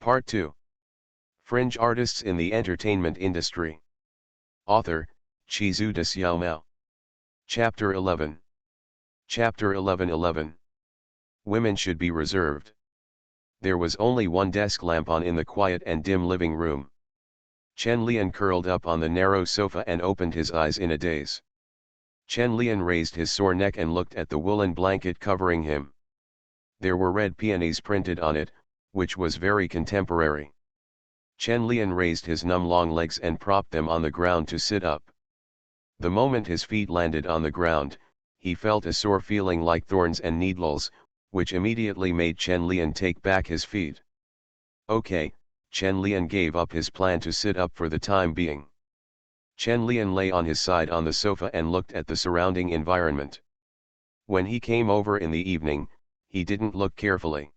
Part 2. Fringe artists in the entertainment industry. Author, Chizuda Xiaomao. Chapter 11. Chapter 11:11. Women should be reserved. There was only one desk lamp on in the quiet and dim living room. Chen Lian curled up on the narrow sofa and opened his eyes in a daze. Chen Lian raised his sore neck and looked at the woolen blanket covering him. There were red peonies printed on it, which was very contemporary. Chen Lian raised his numb long legs and propped them on the ground to sit up. The moment his feet landed on the ground, he felt a sore feeling like thorns and needles, which immediately made Chen Lian take back his feet. Okay, Chen Lian gave up his plan to sit up for the time being. Chen Lian lay on his side on the sofa and looked at the surrounding environment. When he came over in the evening, he didn't look carefully.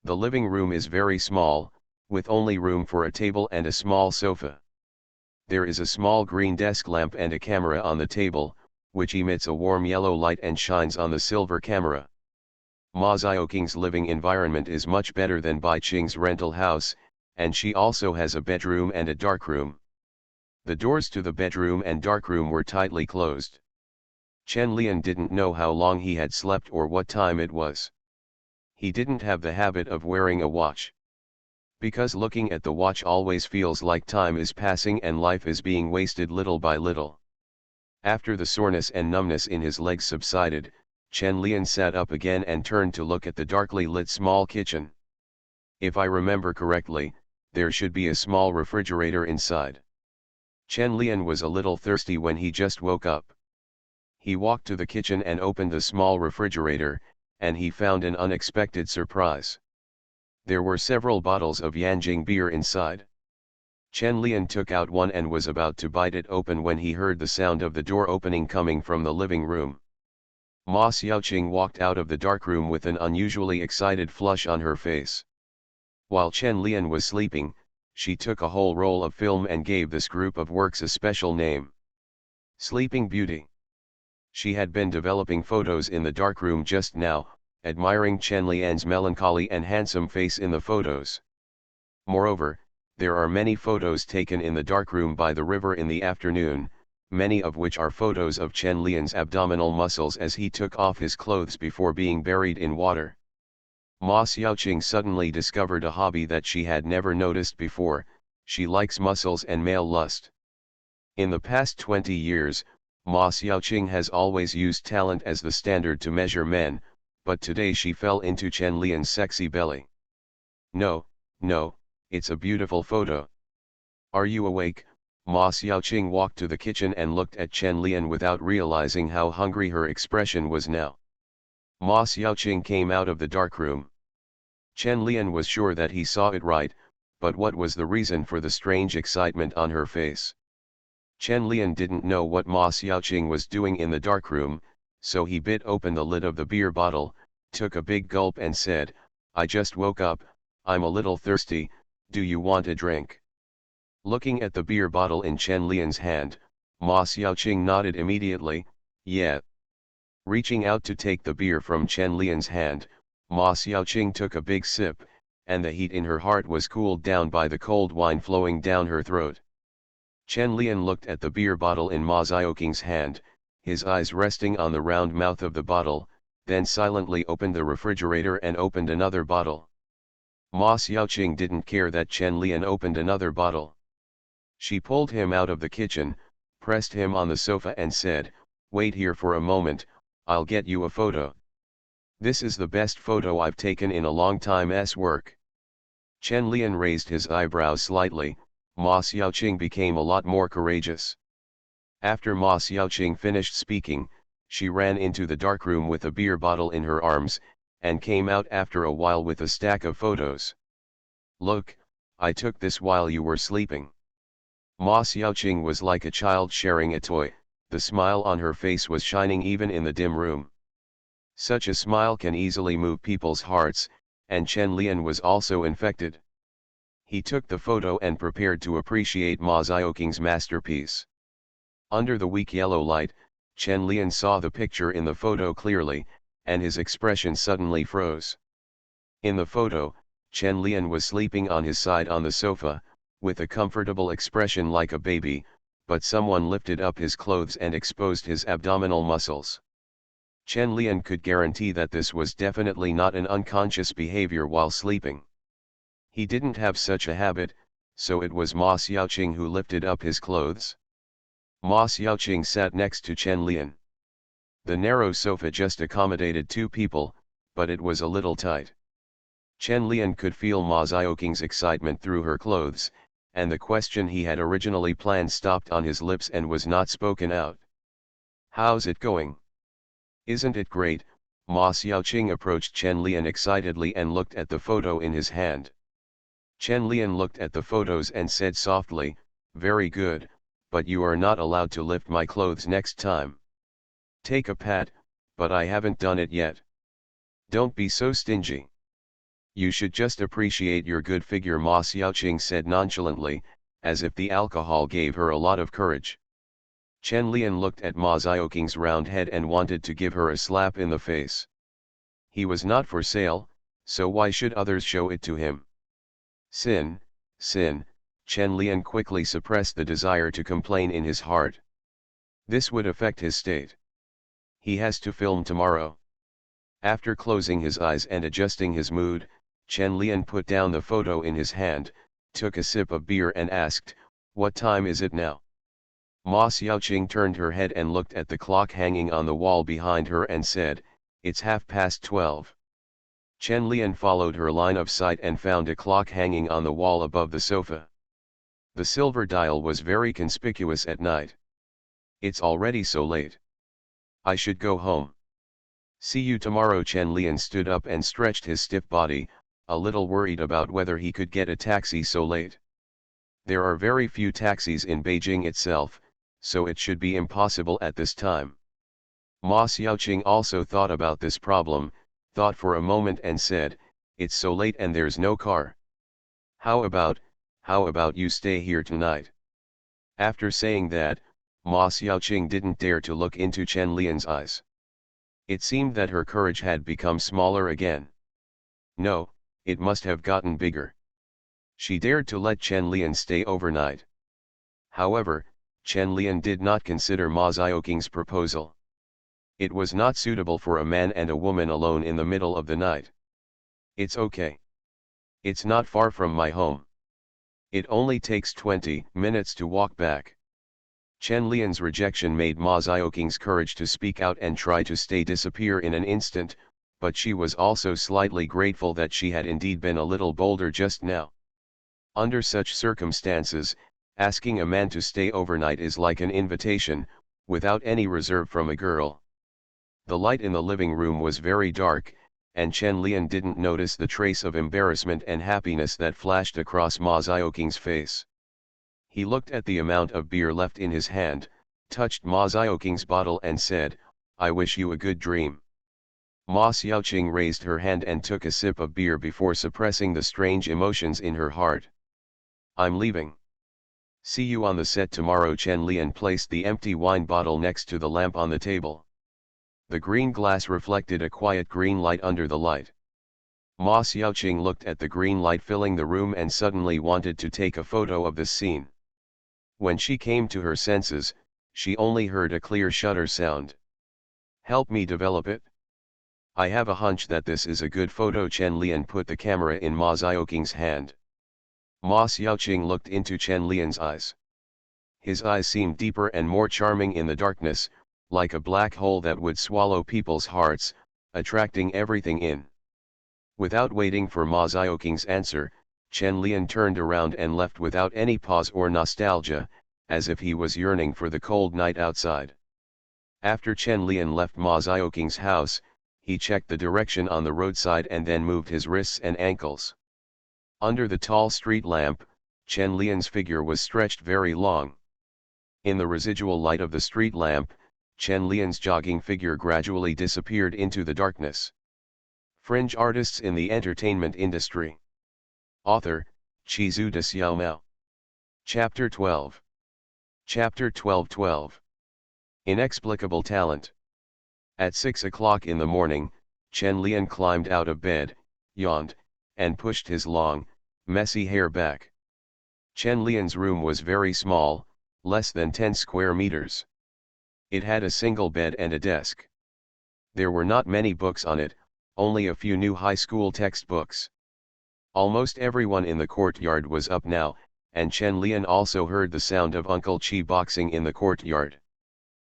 The living room is very small, with only room for a table and a small sofa. There is a small green desk lamp and a camera on the table, which emits a warm yellow light and shines on the silver camera. Ma Xiaoqing's living environment is much better than Bai Qing's rental house, and she also has a bedroom and a darkroom. The doors to the bedroom and darkroom were tightly closed. Chen Lian didn't know how long he had slept or what time it was. He didn't have the habit of wearing a watch. Because looking at the watch always feels like time is passing and life is being wasted little by little. After the soreness and numbness in his legs subsided, Chen Lian sat up again and turned to look at the darkly lit small kitchen. If I remember correctly, there should be a small refrigerator inside. Chen Lian was a little thirsty when he just woke up. He walked to the kitchen and opened the small refrigerator, and he found an unexpected surprise. There were several bottles of Yanjing beer inside. Chen Lian took out one and was about to bite it open when he heard the sound of the door opening coming from the living room. Ma Xiaoqing walked out of the darkroom with an unusually excited flush on her face. While Chen Lian was sleeping, she took a whole roll of film and gave this group of works a special name: Sleeping Beauty. She had been developing photos in the darkroom just now, admiring Chen Lian's melancholy and handsome face in the photos. Moreover, there are many photos taken in the darkroom by the river in the afternoon, many of which are photos of Chen Lian's abdominal muscles as he took off his clothes before being buried in water. Ma Xiaoqing suddenly discovered a hobby that she had never noticed before: she likes muscles and male lust. In the past 20 years, Ma Xiaoqing has always used talent as the standard to measure men, but today she fell into Chen Lian's sexy belly. No, it's a beautiful photo. Are you awake? Ma Xiaoqing walked to the kitchen and looked at Chen Lian without realizing how hungry her expression was now. Ma Xiaoqing came out of the darkroom. Chen Lian was sure that he saw it right, but what was the reason for the strange excitement on her face? Chen Lian didn't know what Ma Xiaoqing was doing in the darkroom, so he bit open the lid of the beer bottle, took a big gulp and said, "I just woke up, I'm a little thirsty, do you want a drink?" Looking at the beer bottle in Chen Lian's hand, Ma Xiaoqing nodded immediately, "Yeah." Reaching out to take the beer from Chen Lian's hand, Ma Xiaoqing took a big sip, and the heat in her heart was cooled down by the cold wine flowing down her throat. Chen Lian looked at the beer bottle in Ma Xiaoqing's hand, his eyes resting on the round mouth of the bottle, then silently opened the refrigerator and opened another bottle. Ma Xiaoqing didn't care that Chen Lian opened another bottle. She pulled him out of the kitchen, pressed him on the sofa and said, "Wait here for a moment, I'll get you a photo. This is the best photo I've taken in a long time's work." Chen Lian raised his eyebrows slightly. Ma Xiaoqing became a lot more courageous. After Ma Xiaoqing finished speaking, she ran into the darkroom with a beer bottle in her arms, and came out after a while with a stack of photos. "Look, I took this while you were sleeping." Ma Xiaoqing was like a child sharing a toy, the smile on her face was shining even in the dim room. Such a smile can easily move people's hearts, and Chen Lian was also infected. He took the photo and prepared to appreciate Ma Xiaoqing's masterpiece. Under the weak yellow light, Chen Lian saw the picture in the photo clearly, and his expression suddenly froze. In the photo, Chen Lian was sleeping on his side on the sofa, with a comfortable expression like a baby, but someone lifted up his clothes and exposed his abdominal muscles. Chen Lian could guarantee that this was definitely not an unconscious behavior while sleeping. He didn't have such a habit, so it was Ma Xiaoqing who lifted up his clothes. Ma Xiaoqing sat next to Chen Lian. The narrow sofa just accommodated 2 people, but it was a little tight. Chen Lian could feel Ma Xiaoqing's excitement through her clothes, and the question he had originally planned stopped on his lips and was not spoken out. "How's it going? Isn't it great?" Ma Xiaoqing approached Chen Lian excitedly and looked at the photo in his hand. Chen Lian looked at the photos and said softly, "Very good, but you are not allowed to lift my clothes next time. Take a pat, but I haven't done it yet. Don't be so stingy. You should just appreciate your good figure," Ma Xiaoqing said nonchalantly, as if the alcohol gave her a lot of courage. Chen Lian looked at Ma Xiaoqing's round head and wanted to give her a slap in the face. He was not for sale, so why should others show it to him? Sin, sin, Chen Lian quickly suppressed the desire to complain in his heart. This would affect his state. He has to film tomorrow. After closing his eyes and adjusting his mood, Chen Lian put down the photo in his hand, took a sip of beer and asked, "What time is it now?" Ma Xiaoqing turned her head and looked at the clock hanging on the wall behind her and said, "It's 12:30. Chen Lian followed her line of sight and found a clock hanging on the wall above the sofa. The silver dial was very conspicuous at night. "It's already so late. I should go home. See you tomorrow." Chen Lian stood up and stretched his stiff body, a little worried about whether he could get a taxi so late. There are very few taxis in Beijing itself, so it should be impossible at this time. Ma Xiaoqing also thought about this problem, thought for a moment and said, "It's so late and there's no car. How about you stay here tonight?" After saying that, Ma Xiaoqing didn't dare to look into Chen Lian's eyes. It seemed that her courage had become smaller again. No, it must have gotten bigger. She dared to let Chen Lian stay overnight. However, Chen Lian did not consider Ma Xiaoqing's proposal. It was not suitable for a man and a woman alone in the middle of the night. "It's okay. It's not far from my home. It only takes 20 minutes to walk back." Chen Lian's rejection made Ma Xiaoqing's courage to speak out and try to stay disappear in an instant, but she was also slightly grateful that she had indeed been a little bolder just now. Under such circumstances, asking a man to stay overnight is like an invitation, without any reserve from a girl. The light in the living room was very dark, and Chen Lian didn't notice the trace of embarrassment and happiness that flashed across Ma Xiaoqing's face. He looked at the amount of beer left in his hand, touched Ma Xiaoqing's bottle and said, "I wish you a good dream." Ma Xiaoqing raised her hand and took a sip of beer before suppressing the strange emotions in her heart. "I'm leaving. See you on the set tomorrow." Chen Lian placed the empty wine bottle next to the lamp on the table. The green glass reflected a quiet green light under the light. Ma Xiaoqing looked at the green light filling the room and suddenly wanted to take a photo of this scene. When she came to her senses, she only heard a clear shutter sound. "Help me develop it. I have a hunch that this is a good photo." Chen Lian put the camera in Ma Xiaoqing's hand. Ma Xiaoqing looked into Chen Lian's eyes. His eyes seemed deeper and more charming in the darkness, like a black hole that would swallow people's hearts, attracting everything in. Without waiting for Ma Xiaoqing's answer, Chen Lian turned around and left without any pause or nostalgia, as if he was yearning for the cold night outside. After Chen Lian left Ma Xiaoqing's house, he checked the direction on the roadside and then moved his wrists and ankles. Under the tall street lamp, Chen Lian's figure was stretched very long. In the residual light of the street lamp, Chen Lian's jogging figure gradually disappeared into the darkness. Fringe artists in the entertainment industry. Author, Chizu de Xiaomao. Chapter 12. Chapter 12:12. Inexplicable talent. At 6 o'clock in the morning, Chen Lian climbed out of bed, yawned, and pushed his long, messy hair back. Chen Lian's room was very small, less than 10 square meters. It had a single bed and a desk. There were not many books on it, only a few new high school textbooks. Almost everyone in the courtyard was up now, and Chen Lian also heard the sound of Uncle Chi boxing in the courtyard.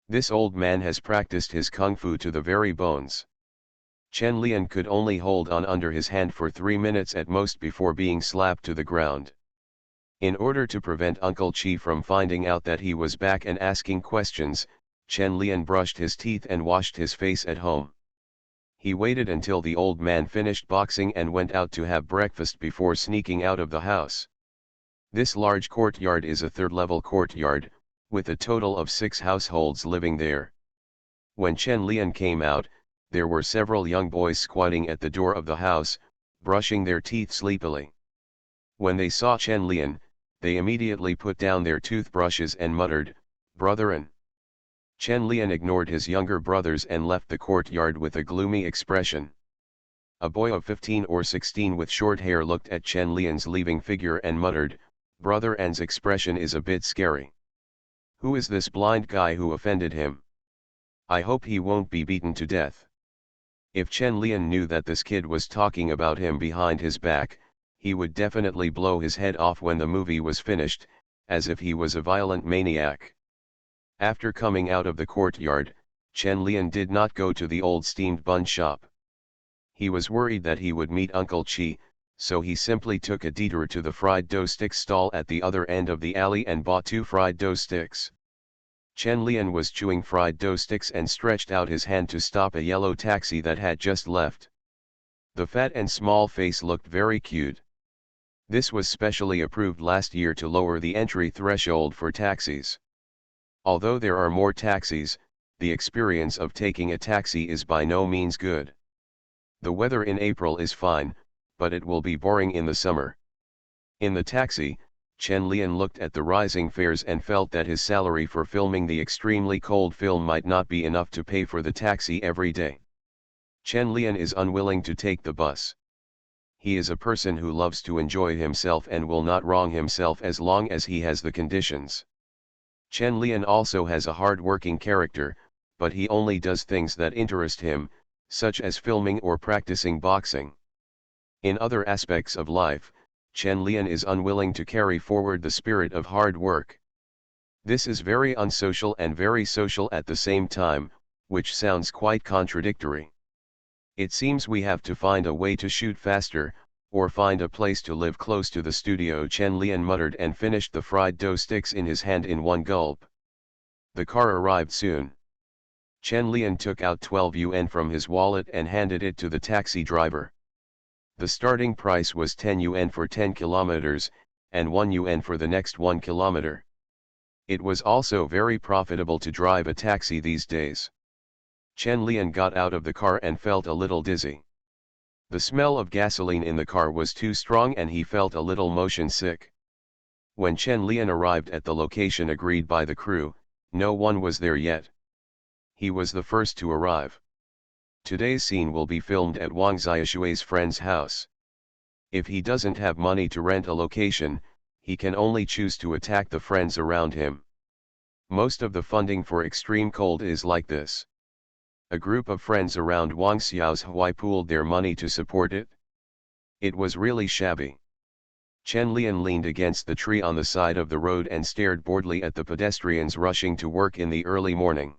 This old man has practiced his kung fu to the very bones. Chen Lian could only hold on under his hand for 3 minutes at most before being slapped to the ground. In order to prevent Uncle Chi from finding out that he was back and asking questions, Chen Lian brushed his teeth and washed his face at home. He waited until the old man finished boxing and went out to have breakfast before sneaking out of the house. This large courtyard is a third-level courtyard, with a total of 6 households living there. When Chen Lian came out, there were several young boys squatting at the door of the house, brushing their teeth sleepily. When they saw Chen Lian, they immediately put down their toothbrushes and muttered, "Brotherin." Chen Lian ignored his younger brothers and left the courtyard with a gloomy expression. A boy of 15 or 16 with short hair looked at Chen Lian's leaving figure and muttered, "Brother N's expression is a bit scary. Who is this blind guy who offended him? I hope he won't be beaten to death." If Chen Lian knew that this kid was talking about him behind his back, he would definitely blow his head off when the movie was finished, as if he was a violent maniac. After coming out of the courtyard, Chen Lian did not go to the old steamed bun shop. He was worried that he would meet Uncle Chi, so he simply took a detour to the fried dough sticks stall at the other end of the alley and bought 2 fried dough sticks. Chen Lian was chewing fried dough sticks and stretched out his hand to stop a yellow taxi that had just left. The fat and small face looked very cute. This was specially approved last year to lower the entry threshold for taxis. Although there are more taxis, the experience of taking a taxi is by no means good. The weather in April is fine, but it will be boring in the summer. In the taxi, Chen Lian looked at the rising fares and felt that his salary for filming the extremely cold film might not be enough to pay for the taxi every day. Chen Lian is unwilling to take the bus. He is a person who loves to enjoy himself and will not wrong himself as long as he has the conditions. Chen Lian also has a hard-working character, but he only does things that interest him, such as filming or practicing boxing. In other aspects of life, Chen Lian is unwilling to carry forward the spirit of hard work. This is very unsocial and very social at the same time, which sounds quite contradictory. It seems we have to find a way to shoot faster, or find a place to live close to the studio, Chen Lian muttered and finished the fried dough sticks in his hand in one gulp. The car arrived soon. Chen Lian took out 12 yuan from his wallet and handed it to the taxi driver. The starting price was 10 yuan for 10 kilometers, and 1 yuan for the next 1 kilometer. It was also very profitable to drive a taxi these days. Chen Lian got out of the car and felt a little dizzy. The smell of gasoline in the car was too strong and he felt a little motion sick. When Chen Lian arrived at the location agreed by the crew, no one was there yet. He was the first to arrive. Today's scene will be filmed at Wang Xiaoshui's friend's house. If he doesn't have money to rent a location, he can only choose to attack the friends around him. Most of the funding for extreme cold is like this. A group of friends around Wang Xiaoshui pooled their money to support it. It was really shabby. Chen Lian leaned against the tree on the side of the road and stared boredly at the pedestrians rushing to work in the early morning.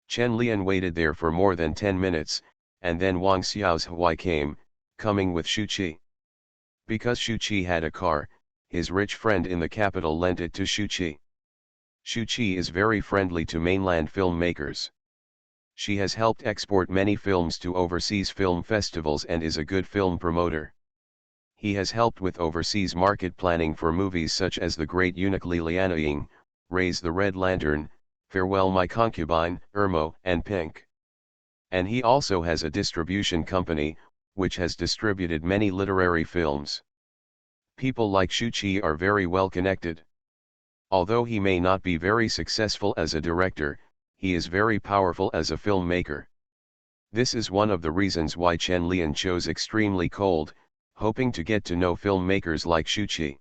Chen Lian waited there for more than 10 minutes, and then Wang Xiaoshui came, coming with Shu Qi. Because Shu Qi had a car, his rich friend in the capital lent it to Shu Qi. Shu Qi is very friendly to mainland filmmakers. She has helped export many films to overseas film festivals and is a good film promoter. He has helped with overseas market planning for movies such as The Great Eunuch Li Lianaying, Raise the Red Lantern, Farewell My Concubine, Irmo, and Pink. And he also has a distribution company, which has distributed many literary films. People like Shu Qi are very well connected. Although he may not be very successful as a director, he is very powerful as a filmmaker. This is one of the reasons why Chen Lian chose extremely cold, hoping to get to know filmmakers like Shuqi.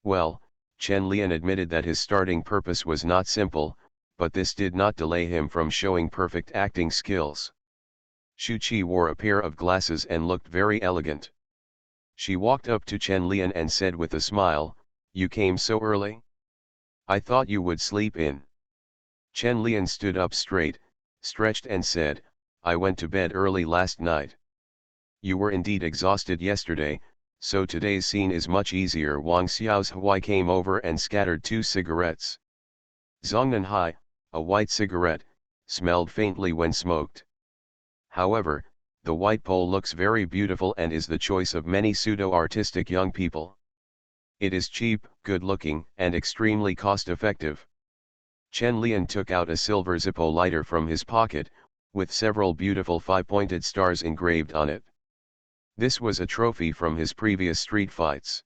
Well, Chen Lian admitted that his starting purpose was not simple, but this did not delay him from showing perfect acting skills. Shuqi wore a pair of glasses and looked very elegant. She walked up to Chen Lian and said with a smile, "You came so early? I thought you would sleep in." Chen Lian stood up straight, stretched and said, "I went to bed early last night. You were indeed exhausted yesterday, so today's scene is much easier." Wang Xiao's Huai came over and scattered 2 cigarettes. Zhongnan Hai, a white cigarette, smelled faintly when smoked. However, the white pole looks very beautiful and is the choice of many pseudo-artistic young people. It is cheap, good-looking, and extremely cost-effective. Chen Lian took out a silver Zippo lighter from his pocket, with several beautiful 5-pointed stars engraved on it. This was a trophy from his previous street fights.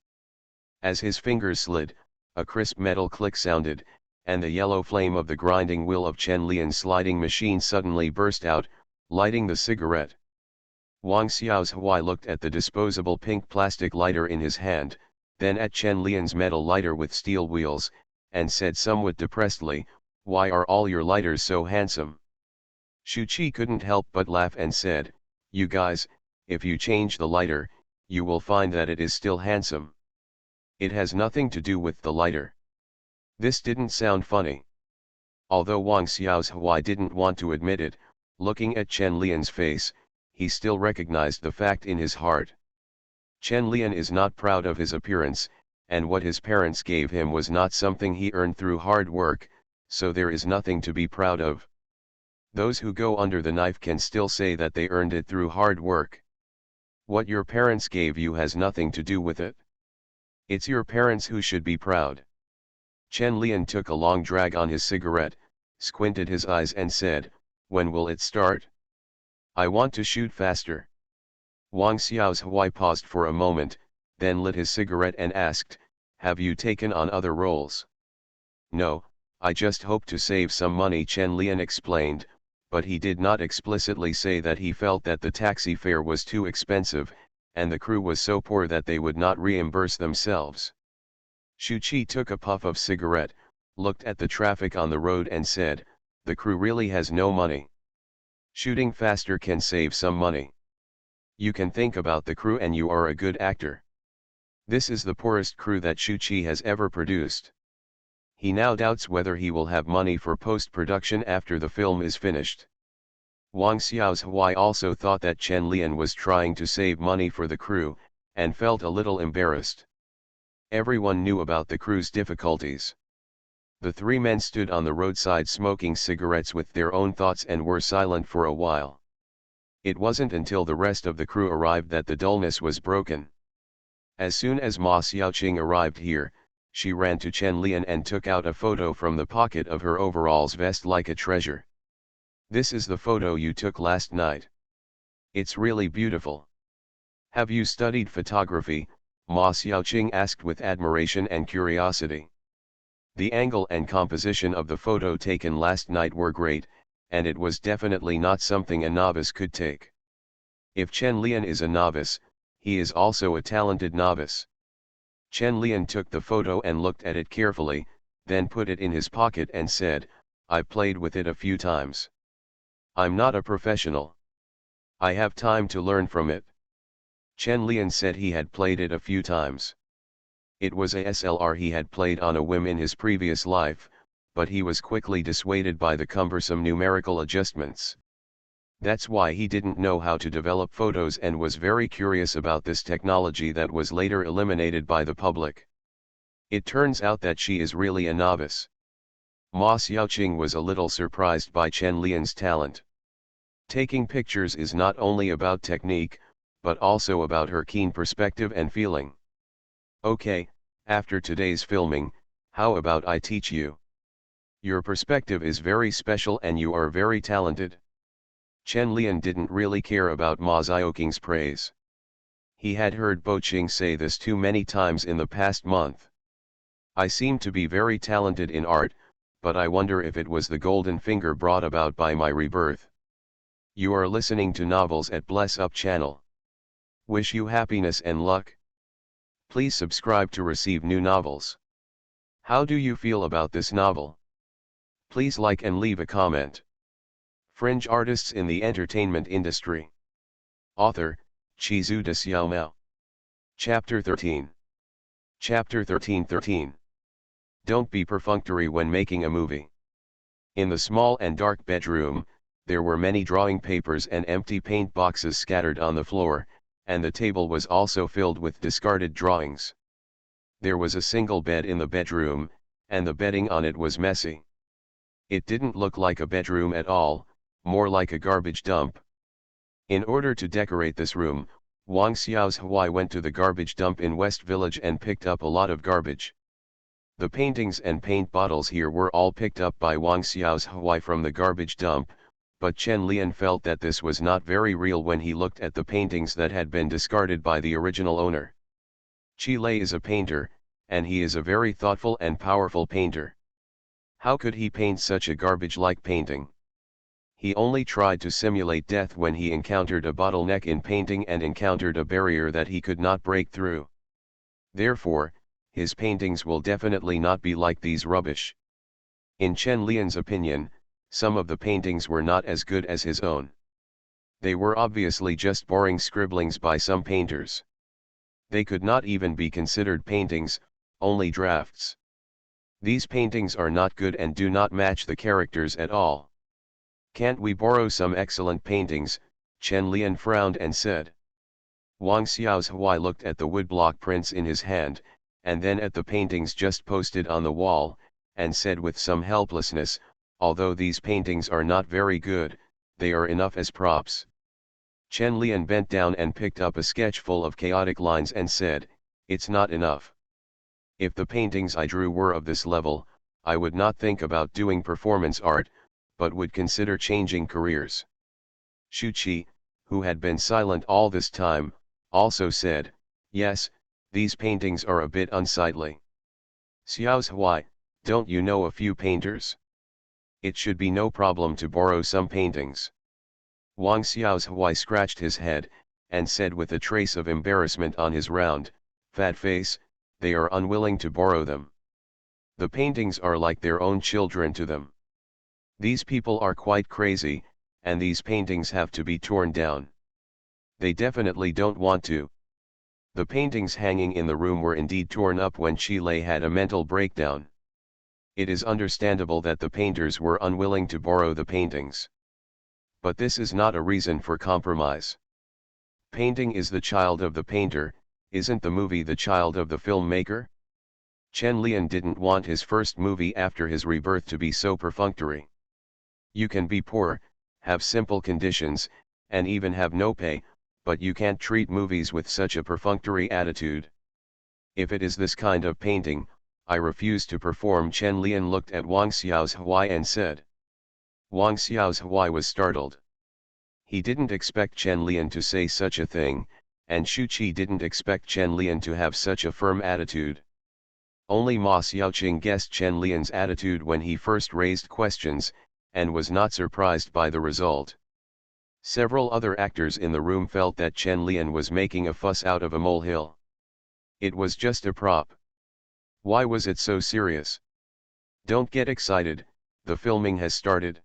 As his fingers slid, a crisp metal click sounded, and the yellow flame of the grinding wheel of Chen Lian's sliding machine suddenly burst out, lighting the cigarette. Wang Xiao's Huai looked at the disposable pink plastic lighter in his hand, then at Chen Lian's metal lighter with steel wheels, and said somewhat depressedly, "Why are all your lighters so handsome?" Shuqi couldn't help but laugh and said, "You guys, if you change the lighter, you will find that it is still handsome. It has nothing to do with the lighter." This didn't sound funny. Although Wang Xiao's Huai didn't want to admit it, looking at Chen Lian's face, he still recognized the fact in his heart. Chen Lian is not proud of his appearance, and what his parents gave him was not something he earned through hard work, so there is nothing to be proud of. Those who go under the knife can still say that they earned it through hard work. What your parents gave you has nothing to do with it. It's your parents who should be proud. Chen Lian took a long drag on his cigarette, squinted his eyes and said, "When will it start? I want to shoot faster." Wang Xiao's Huai paused for a moment, then lit his cigarette and asked, "Have you taken on other roles?" "No, I just hope to save some money," Chen Lian explained, but he did not explicitly say that he felt that the taxi fare was too expensive, and the crew was so poor that they would not reimburse themselves. Shuqi took a puff of cigarette, looked at the traffic on the road and said, "The crew really has no money. Shooting faster can save some money. You can think about the crew and you are a good actor." This is the poorest crew that Shuqi has ever produced. He now doubts whether he will have money for post-production after the film is finished. Wang Xiao's Huai also thought that Chen Lian was trying to save money for the crew, and felt a little embarrassed. Everyone knew about the crew's difficulties. The 3 men stood on the roadside smoking cigarettes with their own thoughts and were silent for a while. It wasn't until the rest of the crew arrived that the dullness was broken. As soon as Ma Xiaoqing arrived here, she ran to Chen Lian and took out a photo from the pocket of her overalls vest like a treasure. "This is the photo you took last night. It's really beautiful. Have you studied photography?" Ma Xiaoqing asked with admiration and curiosity. The angle and composition of the photo taken last night were great, and it was definitely not something a novice could take. If Chen Lian is a novice, he is also a talented novice. Chen Lian took the photo and looked at it carefully, then put it in his pocket and said, "I played with it a few times. I'm not a professional. I have time to learn from it." Chen Lian said he had played it a few times. It was a SLR he had played on a whim in his previous life, but he was quickly dissuaded by the cumbersome numerical adjustments. That's why he didn't know how to develop photos and was very curious about this technology that was later eliminated by the public. It turns out that she is really a novice. Ma Xiaoqing was a little surprised by Chen Lian's talent. Taking pictures is not only about technique, but also about her keen perspective and feeling. "Okay, after today's filming, how about I teach you? Your perspective is very special and you are very talented." Chen Lian didn't really care about Ma Xiaoqing's praise. He had heard Bo Qing say this too many times in the past month. "I seem to be very talented in art, but I wonder if it was the golden finger brought about by my rebirth." You are listening to Novels at Bless Up channel. Wish you happiness and luck. Please subscribe to receive new novels. How do you feel about this novel? Please like and leave a comment. Fringe artists in the entertainment industry. Author, Chizu Xiaomao. Chapter 13. Chapter 13. Don't be perfunctory when making a movie. In the small and dark bedroom, there were many drawing papers and empty paint boxes scattered on the floor, and the table was also filled with discarded drawings. There was a single bed in the bedroom, and the bedding on it was messy. It didn't look like a bedroom at all, more like a garbage dump. In order to decorate this room, Wang Xiaohui went to the garbage dump in West Village and picked up a lot of garbage. The paintings and paint bottles here were all picked up by Wang Xiaohui from the garbage dump, but Chen Lian felt that this was not very real when he looked at the paintings that had been discarded by the original owner. Qi Lei is a painter, and he is a very thoughtful and powerful painter. How could he paint such a garbage-like painting? He only tried to simulate death when he encountered a bottleneck in painting and encountered a barrier that he could not break through. Therefore, his paintings will definitely not be like these rubbish. In Chen Lian's opinion, some of the paintings were not as good as his own. They were obviously just boring scribblings by some painters. They could not even be considered paintings, only drafts. These paintings are not good and do not match the characters at all. Can't we borrow some excellent paintings? Chen Lian frowned and said. Wang Xiaohui looked at the woodblock prints in his hand, and then at the paintings just posted on the wall, and said with some helplessness, although these paintings are not very good, they are enough as props. Chen Lian bent down and picked up a sketch full of chaotic lines and said, it's not enough. If the paintings I drew were of this level, I would not think about doing performance art, but would consider changing careers. Shu Qi, who had been silent all this time, also said, yes, these paintings are a bit unsightly. Xiaohui, don't you know a few painters? It should be no problem to borrow some paintings. Wang Xiaohui scratched his head, and said with a trace of embarrassment on his round, fat face, they are unwilling to borrow them. The paintings are like their own children to them. These people are quite crazy, and these paintings have to be torn down. They definitely don't want to. The paintings hanging in the room were indeed torn up when Qi Lei had a mental breakdown. It is understandable that the painters were unwilling to borrow the paintings. But this is not a reason for compromise. Painting is the child of the painter, isn't the movie the child of the filmmaker? Chen Lian didn't want his first movie after his rebirth to be so perfunctory. You can be poor, have simple conditions, and even have no pay, but you can't treat movies with such a perfunctory attitude. If it is this kind of painting, I refuse to perform. Chen Lian looked at Wang Xiaohui and said. Wang Xiaohui was startled. He didn't expect Chen Lian to say such a thing, and Shu Qi didn't expect Chen Lian to have such a firm attitude. Only Ma Xiaoqing guessed Chen Lian's attitude when he first raised questions, and was not surprised by the result. Several other actors in the room felt that Chen Lian was making a fuss out of a molehill. It was just a prop. Why was it so serious? Don't get excited, the filming has started.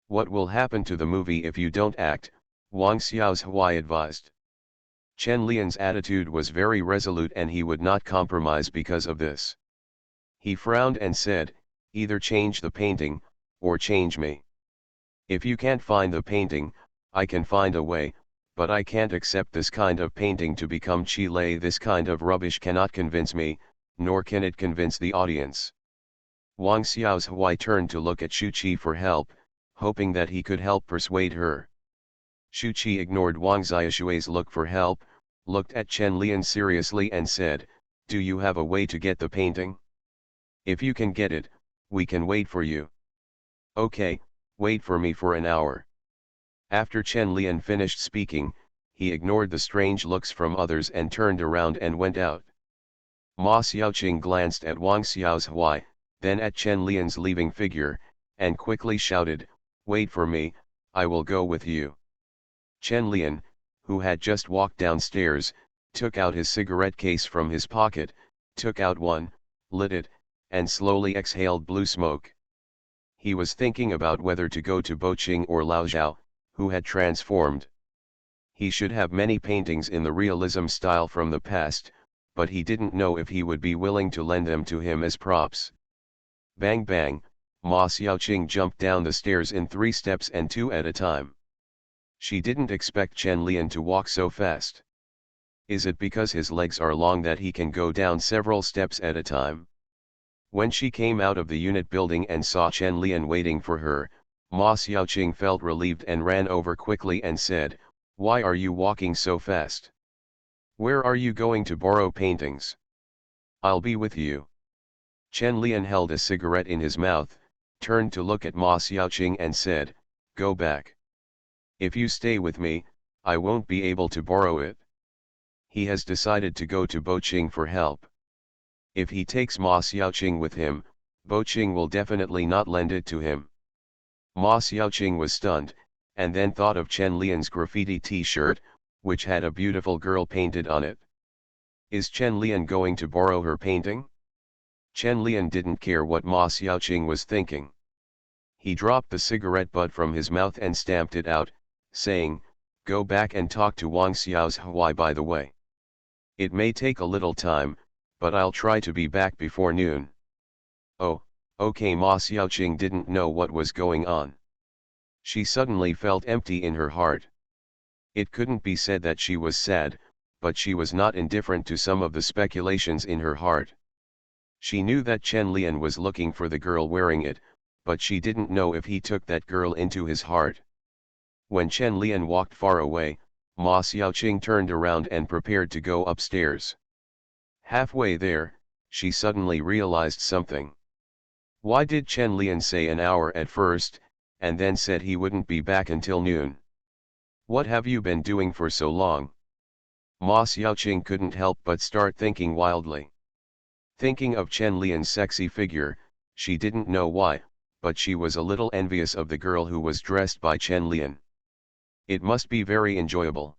What will happen to the movie if you don't act? Wang Xiaohui advised. Chen Lian's attitude was very resolute and he would not compromise because of this. He frowned and said, either change the painting, or change me. If you can't find the painting, I can find a way, but I can't accept this kind of painting to become Qi Lei. This kind of rubbish cannot convince me, nor can it convince the audience. Wang Xiaohui turned to look at Shu Qi for help, hoping that he could help persuade her. Shu Qi ignored Wang Xiaoshui's look for help, looked at Chen Lian seriously and said, do you have a way to get the painting? If you can get it, we can wait for you. Okay, wait for me for an hour. After Chen Lian finished speaking, he ignored the strange looks from others and turned around and went out. Ma Xiaoqing glanced at Wang Xiaohui, then at Chen Lian's leaving figure, and quickly shouted, wait for me, I will go with you. Chen Lian, who had just walked downstairs, took out his cigarette case from his pocket, took out one, lit it, and slowly exhaled blue smoke. He was thinking about whether to go to Boqing or Laozhao, who had transformed. He should have many paintings in the realism style from the past, but he didn't know if he would be willing to lend them to him as props. Bang bang, Ma Xiaoqing jumped down the stairs in 3 steps and 2 at a time. She didn't expect Chen Lian to walk so fast. Is it because his legs are long that he can go down several steps at a time? When she came out of the unit building and saw Chen Lian waiting for her, Ma Xiaoqing felt relieved and ran over quickly and said, "Why are you walking so fast? Where are you going to borrow paintings? I'll be with you." Chen Lian held a cigarette in his mouth, turned to look at Ma Xiaoqing and said, "Go back. If you stay with me, I won't be able to borrow it." He has decided to go to Boqing for help. If he takes Ma Xiaoqing with him, Boqing will definitely not lend it to him. Ma Xiaoqing was stunned, and then thought of Chen Lian's graffiti t-shirt, which had a beautiful girl painted on it. Is Chen Lian going to borrow her painting? Chen Lian didn't care what Ma Xiaoqing was thinking. He dropped the cigarette butt from his mouth and stamped it out, saying, "Go back and talk to Wang Xiao's Huai by the way. It may take a little time, but I'll try to be back before noon." "Oh, okay." Ma Xiaoqing didn't know what was going on. She suddenly felt empty in her heart. It couldn't be said that she was sad, but she was not indifferent to some of the speculations in her heart. She knew that Chen Lian was looking for the girl wearing it, but she didn't know if he took that girl into his heart. When Chen Lian walked far away, Ma Xiaoqing turned around and prepared to go upstairs. Halfway there, she suddenly realized something. Why did Chen Lian say an hour at first, and then said he wouldn't be back until noon? What have you been doing for so long? Ma Xiaoqing couldn't help but start thinking wildly. Thinking of Chen Lian's sexy figure, she didn't know why, but she was a little envious of the girl who was dressed by Chen Lian. It must be very enjoyable.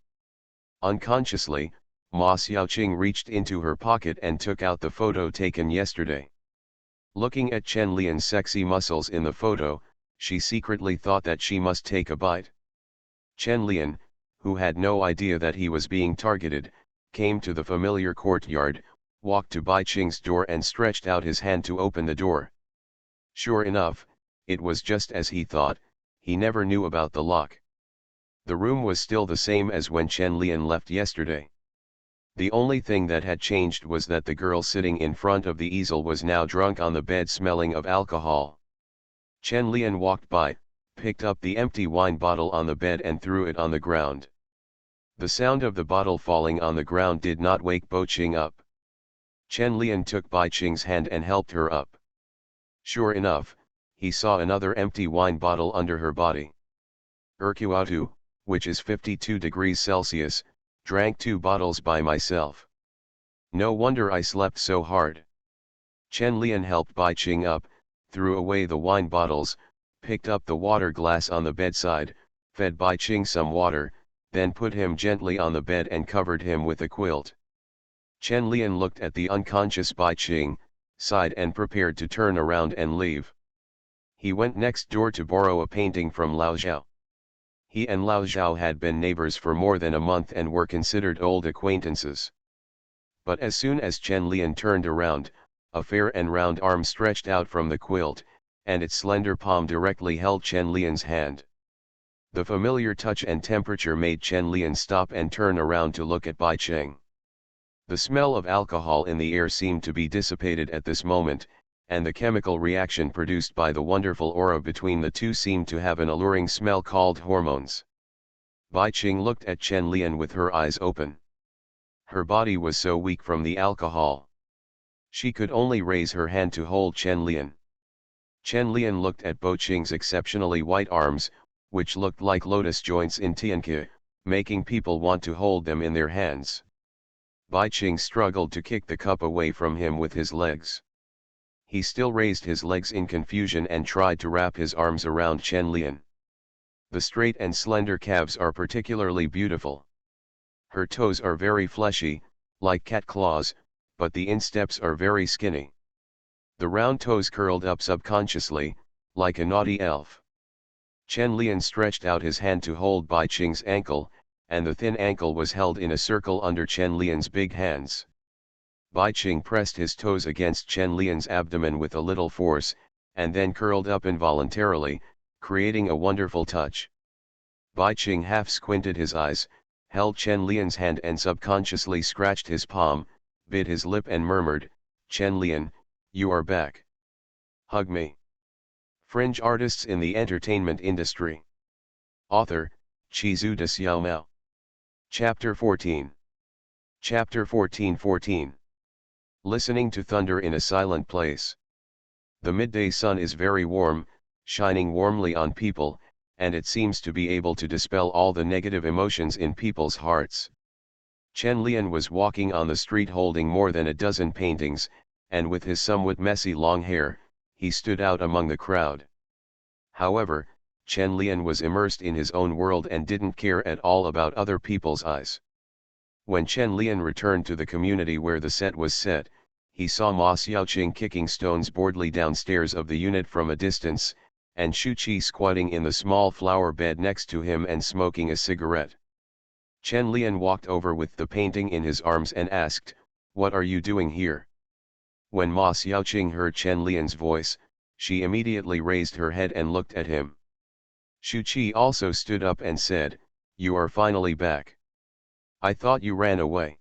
Unconsciously, Ma Xiaoqing reached into her pocket and took out the photo taken yesterday. Looking at Chen Lian's sexy muscles in the photo, she secretly thought that she must take a bite. Chen Lian, who had no idea that he was being targeted, came to the familiar courtyard, walked to Bai Qing's door and stretched out his hand to open the door. Sure enough, it was just as he thought. He never knew about the lock. The room was still the same as when Chen Lian left yesterday. The only thing that had changed was that the girl sitting in front of the easel was now drunk on the bed smelling of alcohol. Chen Lian walked by, picked up the empty wine bottle on the bed and threw it on the ground. The sound of the bottle falling on the ground did not wake Boqing up. Chen Lian took Bai Qing's hand and helped her up. Sure enough, he saw another empty wine bottle under her body. "Erkuatu, which is 52 degrees Celsius, drank 2 bottles by myself. No wonder I slept so hard." Chen Lian helped Bai Qing up, threw away the wine bottles, picked up the water glass on the bedside, fed Bai Qing some water, then put him gently on the bed and covered him with a quilt. Chen Lian looked at the unconscious Bai Qing, sighed and prepared to turn around and leave. He went next door to borrow a painting from Lao Zhao. He and Lao Zhao had been neighbors for more than a month and were considered old acquaintances. But as soon as Chen Lian turned around, a fair and round arm stretched out from the quilt, and its slender palm directly held Chen Lian's hand. The familiar touch and temperature made Chen Lian stop and turn around to look at Bai Qing. The smell of alcohol in the air seemed to be dissipated at this moment, and the chemical reaction produced by the wonderful aura between the two seemed to have an alluring smell called hormones. Bai Qing looked at Chen Lian with her eyes open. Her body was so weak from the alcohol. She could only raise her hand to hold Chen Lian. Chen Lian looked at Boqing's exceptionally white arms, which looked like lotus joints in Tianke, making people want to hold them in their hands. Bai Qing struggled to kick the cup away from him with his legs. He still raised his legs in confusion and tried to wrap his arms around Chen Lian. The straight and slender calves are particularly beautiful. Her toes are very fleshy, like cat claws, but the insteps are very skinny. The round toes curled up subconsciously, like a naughty elf. Chen Lian stretched out his hand to hold Bai Qing's ankle, and the thin ankle was held in a circle under Chen Lian's big hands. Bai Qing pressed his toes against Chen Lian's abdomen with a little force, and then curled up involuntarily, creating a wonderful touch. Bai Qing half squinted his eyes, held Chen Lian's hand and subconsciously scratched his palm, bit his lip and murmured, "Chen Lian, you are back. Hug me." Fringe artists in the entertainment industry. Author, Chizu de Xiaomao. Chapter 14. Chapter 14. Listening to thunder in a silent place. The midday sun is very warm, shining warmly on people, and it seems to be able to dispel all the negative emotions in people's hearts. Chen Lian was walking on the street holding more than a dozen paintings, and with his somewhat messy long hair, he stood out among the crowd. However, Chen Lian was immersed in his own world and didn't care at all about other people's eyes. When Chen Lian returned to the community where the set was set, he saw Ma Xiaoqing kicking stones boredly downstairs of the unit from a distance, and Shu Qi squatting in the small flower bed next to him and smoking a cigarette. Chen Lian walked over with the painting in his arms and asked, "What are you doing here?" When Ma Xiaoqing heard Chen Lian's voice, she immediately raised her head and looked at him. Shu Qi also stood up and said, "You are finally back. I thought you ran away."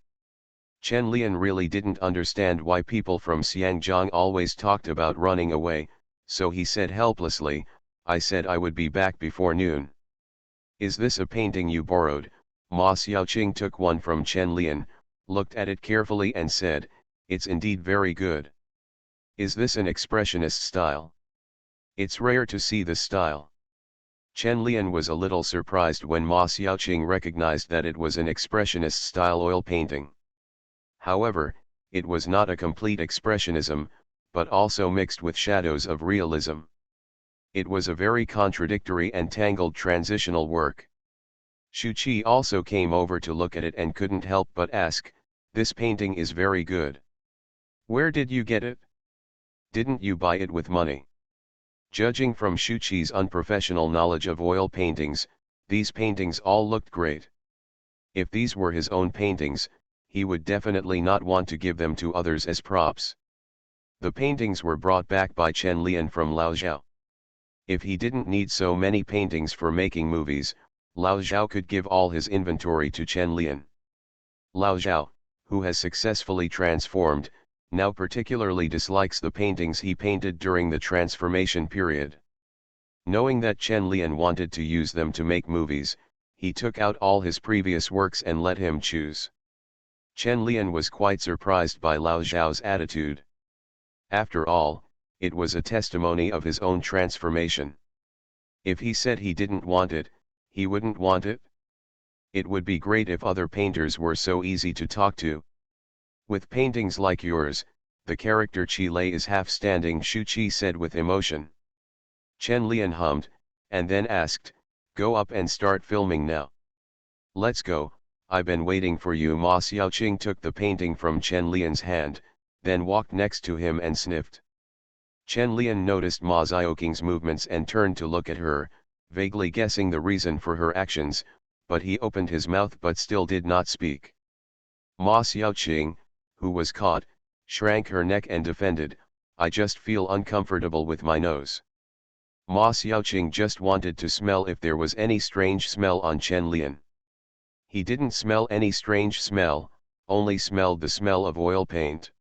Chen Lian really didn't understand why people from Xiangjiang always talked about running away, so he said helplessly, "I said I would be back before noon." "Is this a painting you borrowed?" Ma Xiaoqing took one from Chen Lian, looked at it carefully and said, "It's indeed very good. Is this an expressionist style?" "It's rare to see this style." Chen Lian was a little surprised when Ma Xiaoqing recognized that it was an expressionist style oil painting. However, it was not a complete expressionism, but also mixed with shadows of realism. It was a very contradictory and tangled transitional work. Shu Qi also came over to look at it and couldn't help but ask, "This painting is very good. Where did you get it? Didn't you buy it with money?" Judging from Shu Qi's unprofessional knowledge of oil paintings, these paintings all looked great. If these were his own paintings, he would definitely not want to give them to others as props. The paintings were brought back by Chen Lian from Lao Zhao. If he didn't need so many paintings for making movies, Lao Zhao could give all his inventory to Chen Lian. Lao Zhao, who has successfully transformed, now particularly dislikes the paintings he painted during the transformation period. Knowing that Chen Lian wanted to use them to make movies, he took out all his previous works and let him choose. Chen Lian was quite surprised by Lao Zhao's attitude. After all, it was a testimony of his own transformation. If he said he didn't want it, he wouldn't want it. It would be great if other painters were so easy to talk to. "With paintings like yours, the character Qi Lei is half standing," Shu Qi said with emotion. Chen Lian hummed, and then asked, "Go up and start filming now." "Let's go, I've been waiting for you." Ma Xiaoqing took the painting from Chen Lian's hand, then walked next to him and sniffed. Chen Lian noticed Ma Xiaoqing's movements and turned to look at her, vaguely guessing the reason for her actions, but he opened his mouth but still did not speak. Ma Xiaoqing, who was caught, shrank her neck and defended, "I just feel uncomfortable with my nose." Ma Xiaoqing just wanted to smell if there was any strange smell on Chen Lian. He didn't smell any strange smell, only smelled the smell of oil paint.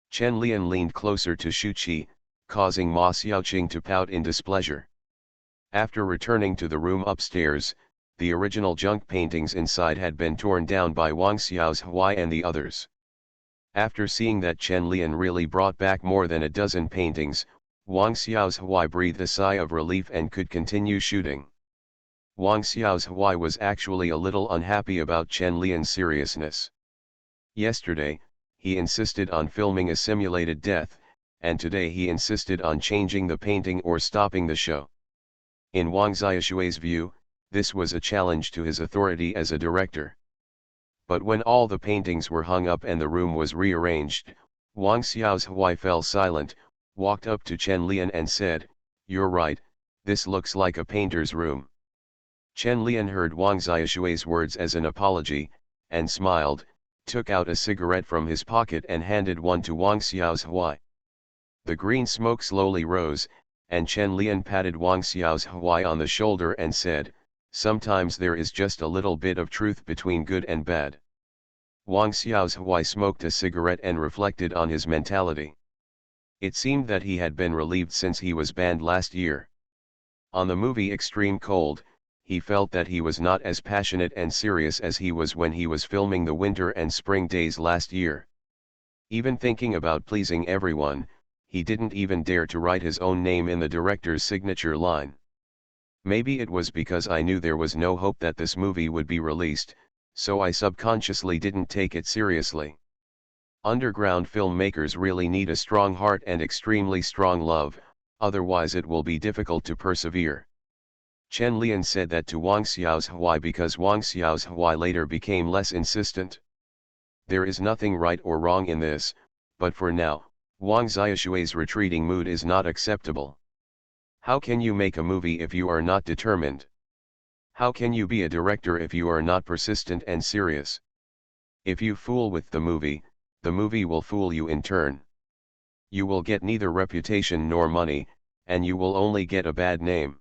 Chen Lian leaned closer to Shu Qi, causing Ma Xiaoqing to pout in displeasure. After returning to the room upstairs, the original junk paintings inside had been torn down by Wang Xiao's Huai and the others. After seeing that Chen Lian really brought back more than a dozen paintings, Wang Xiao's Huai breathed a sigh of relief and could continue shooting. Wang Xiao's Huai was actually a little unhappy about Chen Lian's seriousness. Yesterday, he insisted on filming a simulated death, and today he insisted on changing the painting or stopping the show. In Wang Xiaoshui's view, this was a challenge to his authority as a director. But when all the paintings were hung up and the room was rearranged, Wang Xiaohui fell silent, walked up to Chen Lian and said, "You're right, this looks like a painter's room." Chen Lian heard Wang Xiaoshui's words as an apology, and smiled, took out a cigarette from his pocket and handed one to Wang Xiaohui. The green smoke slowly rose, and Chen Lian patted Wang Xiaohui on the shoulder and said, "Sometimes there is just a little bit of truth between good and bad." Wang Xiaohui smoked a cigarette and reflected on his mentality. It seemed that he had been relieved since he was banned last year. On the movie Extreme Cold, he felt that he was not as passionate and serious as he was when he was filming the winter and spring days last year. Even thinking about pleasing everyone, he didn't even dare to write his own name in the director's signature line. Maybe it was because I knew there was no hope that this movie would be released, so I subconsciously didn't take it seriously. Underground filmmakers really need a strong heart and extremely strong love, otherwise it will be difficult to persevere. Chen Lian said that to Wang Xiaohui because Wang Xiaohui later became less insistent. There is nothing right or wrong in this, but for now, Wang Xiaoshui's retreating mood is not acceptable. How can you make a movie if you are not determined? How can you be a director if you are not persistent and serious? If you fool with the movie will fool you in turn. You will get neither reputation nor money, and you will only get a bad name.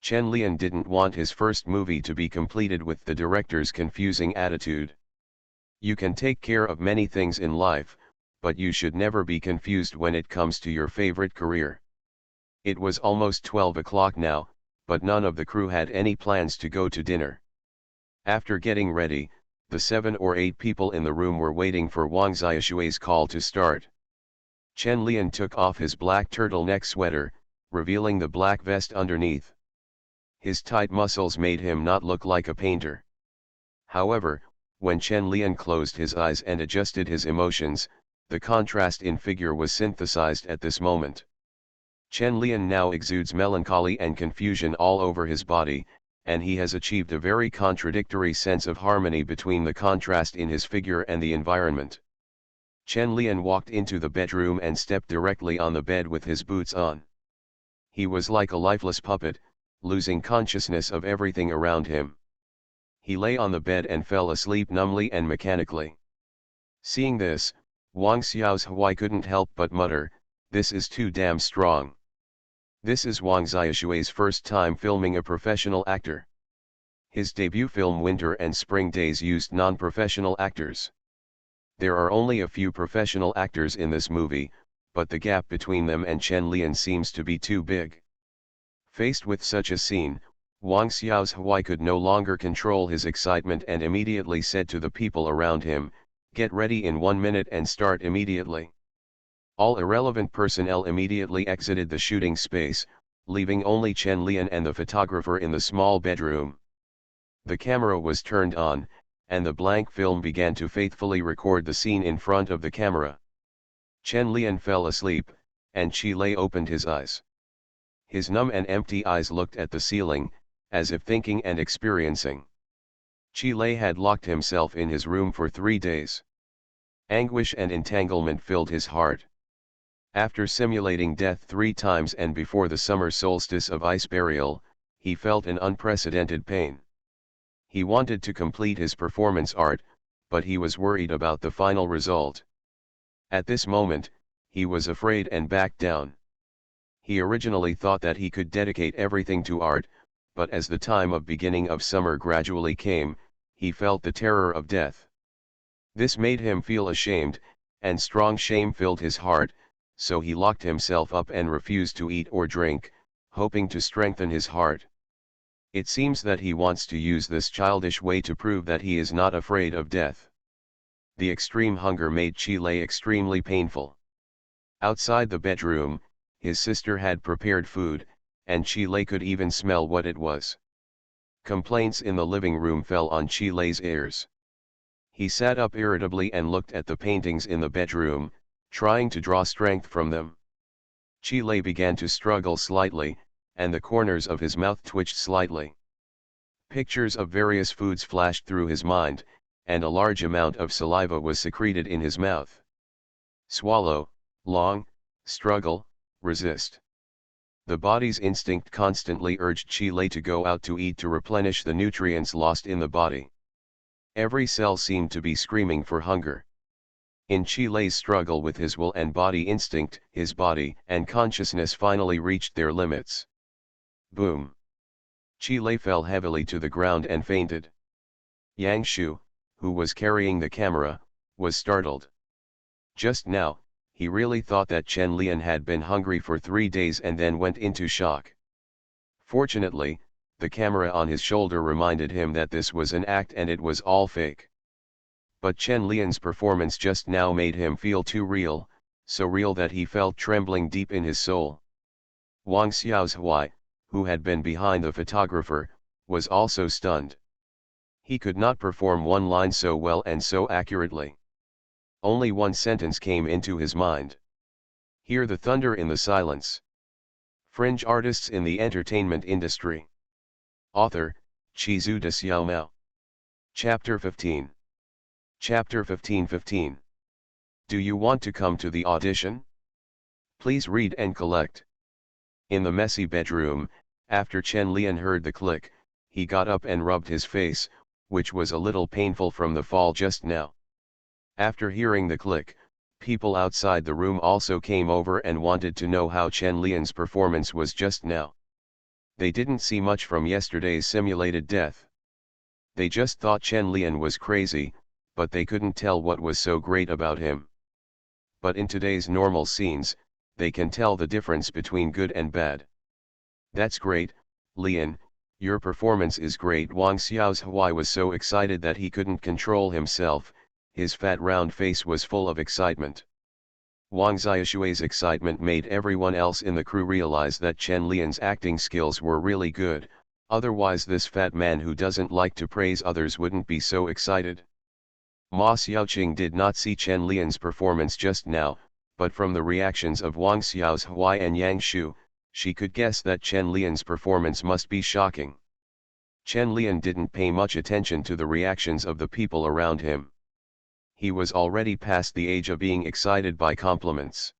Chen Lian didn't want his first movie to be completed with the director's confusing attitude. You can take care of many things in life, but you should never be confused when it comes to your favorite career. It was almost 12 o'clock now, but none of the crew had any plans to go to dinner. After getting ready, the 7 or 8 people in the room were waiting for Wang Xiaoshui's call to start. Chen Lian took off his black turtleneck sweater, revealing the black vest underneath. His tight muscles made him not look like a painter. However, when Chen Lian closed his eyes and adjusted his emotions, the contrast in figure was synthesized at this moment. Chen Lian now exudes melancholy and confusion all over his body, and he has achieved a very contradictory sense of harmony between the contrast in his figure and the environment. Chen Lian walked into the bedroom and stepped directly on the bed with his boots on. He was like a lifeless puppet, losing consciousness of everything around him. He lay on the bed and fell asleep numbly and mechanically. Seeing this, Wang Xiaohui couldn't help but mutter, "This is too damn strong." This is Wang Xiaoshui's first time filming a professional actor. His debut film Winter and Spring Days used non-professional actors. There are only a few professional actors in this movie, but the gap between them and Chen Lian seems to be too big. Faced with such a scene, Wang Xiaohui could no longer control his excitement and immediately said to the people around him, "Get ready in 1 minute and start immediately." All irrelevant personnel immediately exited the shooting space, leaving only Chen Lian and the photographer in the small bedroom. The camera was turned on, and the blank film began to faithfully record the scene in front of the camera. Chen Lian fell asleep, and Chi Lei opened his eyes. His numb and empty eyes looked at the ceiling, as if thinking and experiencing. Chi Lei had locked himself in his room for 3 days. Anguish and entanglement filled his heart. After simulating death 3 times and before the summer solstice of ice burial, he felt an unprecedented pain. He wanted to complete his performance art, but he was worried about the final result. At this moment, he was afraid and backed down. He originally thought that he could dedicate everything to art, but as the time of beginning of summer gradually came, he felt the terror of death. This made him feel ashamed, and strong shame filled his heart, so he locked himself up and refused to eat or drink, hoping to strengthen his heart. It seems that he wants to use this childish way to prove that he is not afraid of death. The extreme hunger made Chi Lei extremely painful. Outside the bedroom, his sister had prepared food, and Chi Lei could even smell what it was. Complaints in the living room fell on Chi Lei's ears. He sat up irritably and looked at the paintings in the bedroom, trying to draw strength from them. Chi Lei began to struggle slightly, and the corners of his mouth twitched slightly. Pictures of various foods flashed through his mind, and a large amount of saliva was secreted in his mouth. Swallow, long, struggle, resist. The body's instinct constantly urged Chi to go out to eat to replenish the nutrients lost in the body. Every cell seemed to be screaming for hunger. In Chile's struggle with his will and body instinct, his body and consciousness finally reached their limits. Boom! Chile fell heavily to the ground and fainted. Yang Shu, who was carrying the camera, was startled. Just now, he really thought that Chen Lian had been hungry for 3 days and then went into shock. Fortunately, the camera on his shoulder reminded him that this was an act and it was all fake. But Chen Lian's performance just now made him feel too real, so real that he felt trembling deep in his soul. Wang Xiaohui, who had been behind the photographer, was also stunned. He could not perform one line so well and so accurately. Only one sentence came into his mind. Hear the thunder in the silence. Fringe artists in the entertainment industry. Author, Chizu de Xiaomao. Chapter 15. Chapter 15:15. Do you want to come to the audition? Please read and collect. In the messy bedroom, after Chen Lian heard the click, he got up and rubbed his face, which was a little painful from the fall just now. After hearing the click, people outside the room also came over and wanted to know how Chen Lian's performance was just now. They didn't see much from yesterday's simulated death. They just thought Chen Lian was crazy, but they couldn't tell what was so great about him. But in today's normal scenes, they can tell the difference between good and bad. That's great, Lian, your performance is great. Wang Xiaohui was so excited that he couldn't control himself, his fat round face was full of excitement. Wang Xiaoshui's excitement made everyone else in the crew realize that Chen Lian's acting skills were really good, otherwise this fat man who doesn't like to praise others wouldn't be so excited. Ma Xiaoqing did not see Chen Lian's performance just now, but from the reactions of Wang Xiaohui and Yang Shu, she could guess that Chen Lian's performance must be shocking. Chen Lian didn't pay much attention to the reactions of the people around him. He was already past the age of being excited by compliments.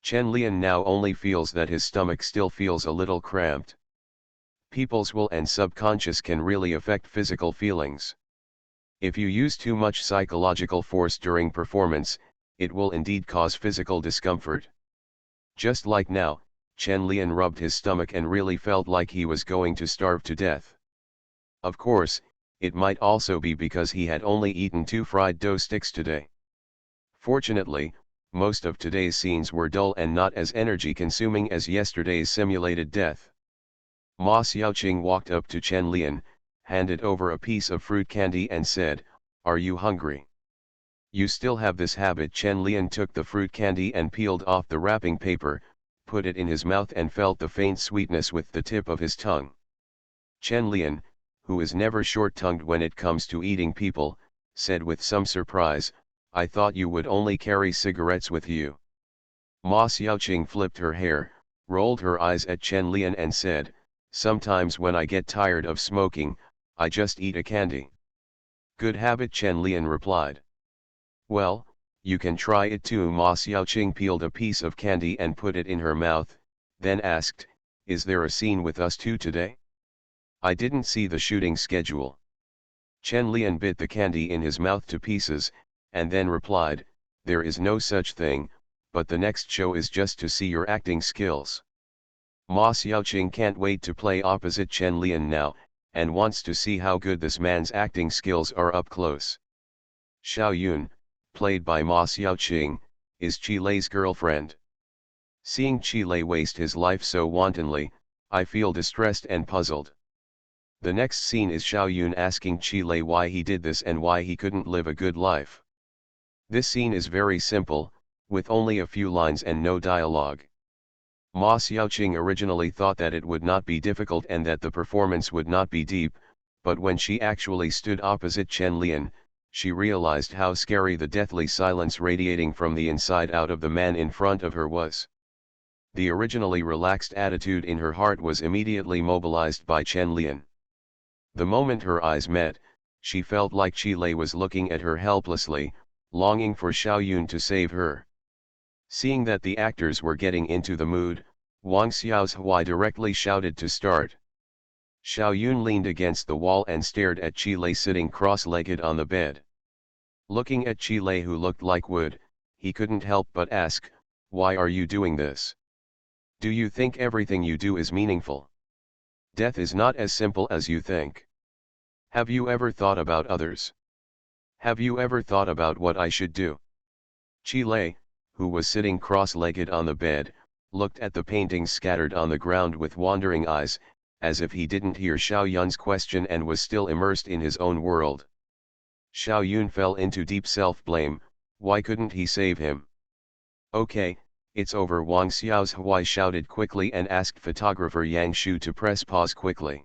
Chen Lian now only feels that his stomach still feels a little cramped. People's will and subconscious can really affect physical feelings. If you use too much psychological force during performance, it will indeed cause physical discomfort. Just like now, Chen Lian rubbed his stomach and really felt like he was going to starve to death. Of course, it might also be because he had only eaten 2 fried dough sticks today. Fortunately, most of today's scenes were dull and not as energy-consuming as yesterday's simulated death. Ma Xiaoqing walked up to Chen Lian, handed over a piece of fruit candy and said, "Are you hungry?" "You still have this habit." Chen Lian took the fruit candy and peeled off the wrapping paper, put it in his mouth and felt the faint sweetness with the tip of his tongue. Chen Lian, who is never short-tongued when it comes to eating people, said with some surprise, "I thought you would only carry cigarettes with you." Ma Xiaoqing flipped her hair, rolled her eyes at Chen Lian and said, "Sometimes when I get tired of smoking, I just eat a candy." "Good habit," Chen Lian replied. "Well, you can try it too." Ma Xiaoqing peeled a piece of candy and put it in her mouth, then asked, "Is there a scene with us two today? I didn't see the shooting schedule." Chen Lian bit the candy in his mouth to pieces, and then replied, "There is no such thing, but the next show is just to see your acting skills." Ma Xiaoqing can't wait to play opposite Chen Lian now, and wants to see how good this man's acting skills are up close. Xiao Yun, played by Ma Xiaoqing, is Chile's girlfriend. Seeing Chile waste his life so wantonly, I feel distressed and puzzled. The next scene is Xiao Yun asking Chile why he did this and why he couldn't live a good life. This scene is very simple, with only a few lines and no dialogue. Ma Xiaoqing originally thought that it would not be difficult and that the performance would not be deep, but when she actually stood opposite Chen Lian, she realized how scary the deathly silence radiating from the inside out of the man in front of her was. The originally relaxed attitude in her heart was immediately mobilized by Chen Lian. The moment her eyes met, She felt like Chile was looking at her helplessly, longing for Xiaoyun to save her. Seeing that the actors were getting into the mood, Wang Xiaohui directly shouted to start. Xiaoyun leaned against the wall and stared at Chile sitting cross-legged on the bed. Looking at Chile, who looked like wood, he couldn't help but ask, "Why are you doing this? Do you think everything you do is meaningful? Death is not as simple as you think. Have you ever thought about others? Have you ever thought about what I should do?" Chile, who was sitting cross-legged on the bed, looked at the paintings scattered on the ground with wandering eyes, as if he didn't hear Xiaoyun's question and was still immersed in his own world. Xiaoyun fell into deep self-blame. Why couldn't he save him? "Okay, it's over," Wang Xiaohui shouted quickly and asked photographer Yang Shu to press pause quickly.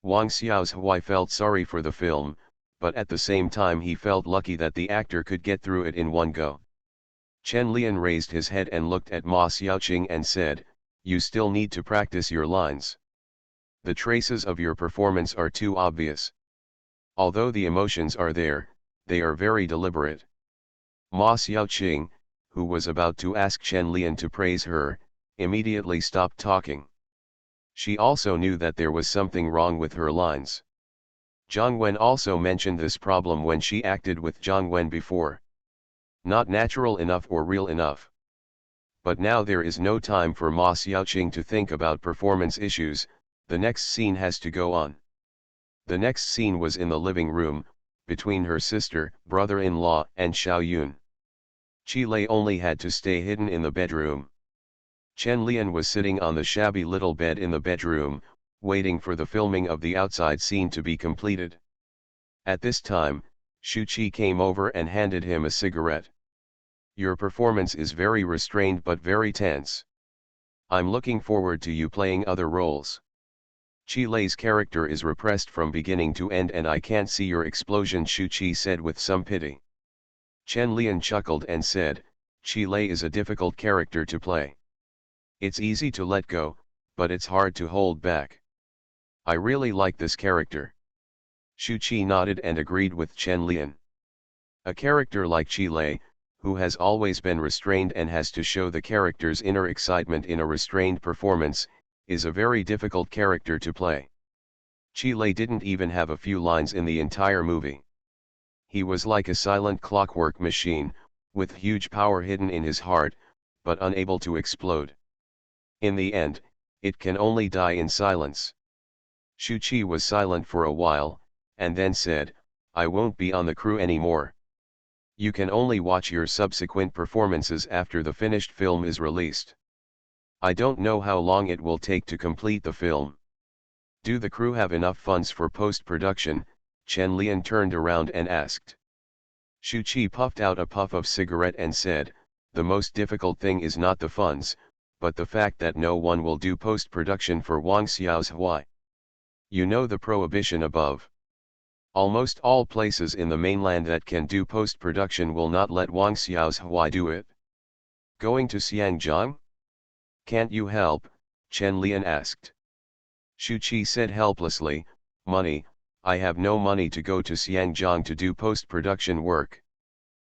Wang Xiaohui felt sorry for the film, but at the same time he felt lucky that the actor could get through it in one go. Chen Lian raised his head and looked at Ma Xiaoqing and said, "You still need to practice your lines. The traces of your performance are too obvious. Although the emotions are there, they are very deliberate." Ma Xiaoqing, who was about to ask Chen Lian to praise her, immediately stopped talking. She also knew that there was something wrong with her lines. Zhang Wen also mentioned this problem when she acted with Zhang Wen before. Not natural enough or real enough. But now there is no time for Ma Xiaoqing to think about performance issues. The next scene has to go on. The next scene was in the living room, between her sister, brother-in-law, and Xiaoyun. Chile only had to stay hidden in the bedroom. Chen Lian was sitting on the shabby little bed in the bedroom, waiting for the filming of the outside scene to be completed. At this time, Shu Qi came over and handed him a cigarette. "Your performance is very restrained but very tense. I'm looking forward to you playing other roles. Chile's character is repressed from beginning to end and I can't see your explosion," Shu Qi said with some pity. Chen Lian chuckled and said, "Chile is a difficult character to play. It's easy to let go, but it's hard to hold back. I really like this character." Shu Qi nodded and agreed with Chen Lian. A character like Chile, who has always been restrained and has to show the character's inner excitement in a restrained performance, is a very difficult character to play. Chile didn't even have a few lines in the entire movie. He was like a silent clockwork machine, with huge power hidden in his heart, but unable to explode. In the end, it can only die in silence. Shu Qi was silent for a while, and then said, "I won't be on the crew anymore. You can only watch your subsequent performances after the finished film is released. I don't know how long it will take to complete the film. Do the crew have enough funds for post-production?" Chen Lian turned around and asked. Shu Qi puffed out a puff of cigarette and said, "The most difficult thing is not the funds, but the fact that no one will do post-production for Wang Xiaohui. You know the prohibition above. Almost all places in the mainland that can do post-production will not let Wang Xiaohui do it. Going to Xiangjiang? Can't you help?" Chen Lian asked. Shu Qi said helplessly, "Money, I have no money to go to Xiangjiang to do post-production work."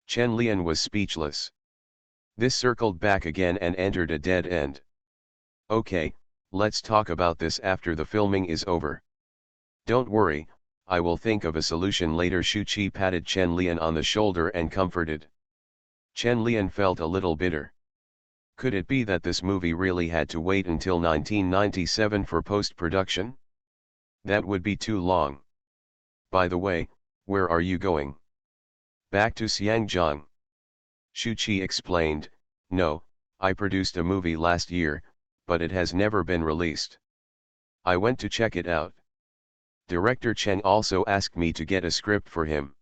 Chen Lian was speechless. This circled back again and entered a dead end. "Okay, let's talk about this after the filming is over. Don't worry, I will think of a solution later." Shu Qi patted Chen Lian on the shoulder and comforted. Chen Lian felt a little bitter. Could it be that this movie really had to wait until 1997 for post-production? That would be too long. "By the way, where are you going?" "Back to Xiangjiang." Shu Qi explained, "No, I produced a movie last year, but it has never been released. I went to check it out. Director Chen also asked me to get a script for him."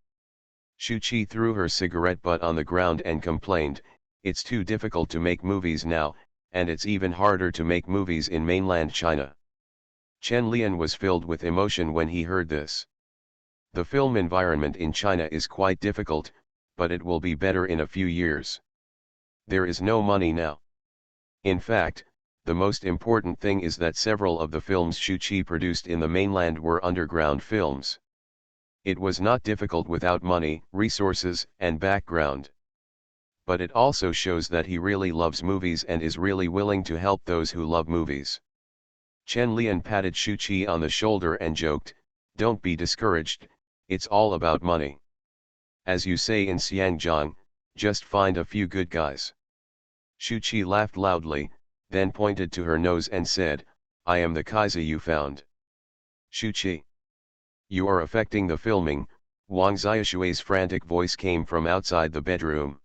Shu Qi threw her cigarette butt on the ground and complained, "It's too difficult to make movies now, and it's even harder to make movies in mainland China." Chen Lian was filled with emotion when he heard this. The film environment in China is quite difficult, but it will be better in a few years. There is no money now. In fact, the most important thing is that several of the films Shu Qi produced in the mainland were underground films. It was not difficult without money, resources, and background. But it also shows that he really loves movies and is really willing to help those who love movies. Chen Lian patted Shu Qi on the shoulder and joked, "Don't be discouraged, it's all about money. As you say in Xiangjiang, just find a few good guys." Shu Qi laughed loudly, then pointed to her nose and said, "I am the Kaiser you found." Shu Qi, "You are affecting the filming," Wang Xiaoshui's frantic voice came from outside the bedroom.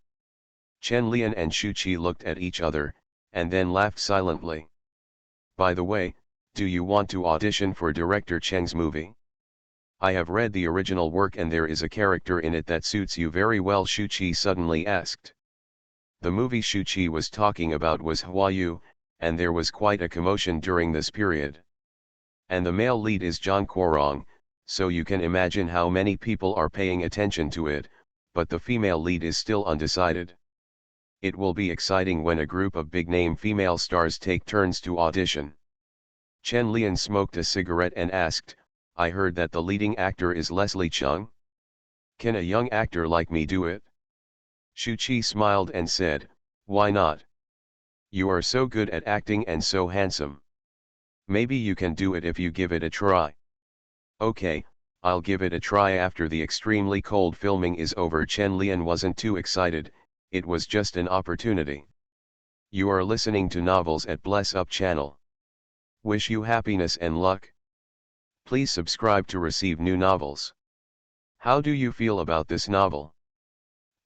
Chen Lian and Shu Qi looked at each other, and then laughed silently. "By the way, do you want to audition for director Cheng's movie? I have read the original work and there is a character in it that suits you very well," Shu Qi suddenly asked. The movie Shu Qi was talking about was Huayu, and there was quite a commotion during this period. And the male lead is Zhang Guorong, so you can imagine how many people are paying attention to it, but the female lead is still undecided. It will be exciting when a group of big-name female stars take turns to audition. Chen Lian smoked a cigarette and asked, "I heard that the leading actor is Leslie Cheung. Can a young actor like me do it?" Shu Qi smiled and said, "Why not? You are so good at acting and so handsome. Maybe you can do it if you give it a try." "Okay, I'll give it a try after the extremely cold filming is over." Chen Lian wasn't too excited, it was just an opportunity. You are listening to Novels at Bless Up channel. Wish you happiness and luck. Please subscribe to receive new novels. How do you feel about this novel?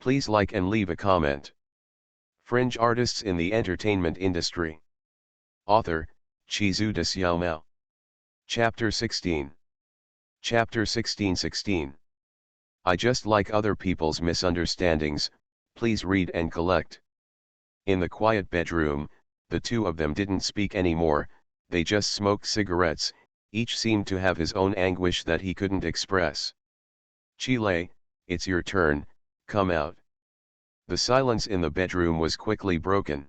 Please like and leave a comment. Fringe artists in the entertainment industry. Author, Chizu de Xiaomao. Chapter 16. Chapter 16:16. I just like other people's misunderstandings, please read and collect. In the quiet bedroom, the two of them didn't speak anymore, they just smoked cigarettes, each seemed to have his own anguish that he couldn't express. "Chile, it's your turn, come out." The silence in the bedroom was quickly broken.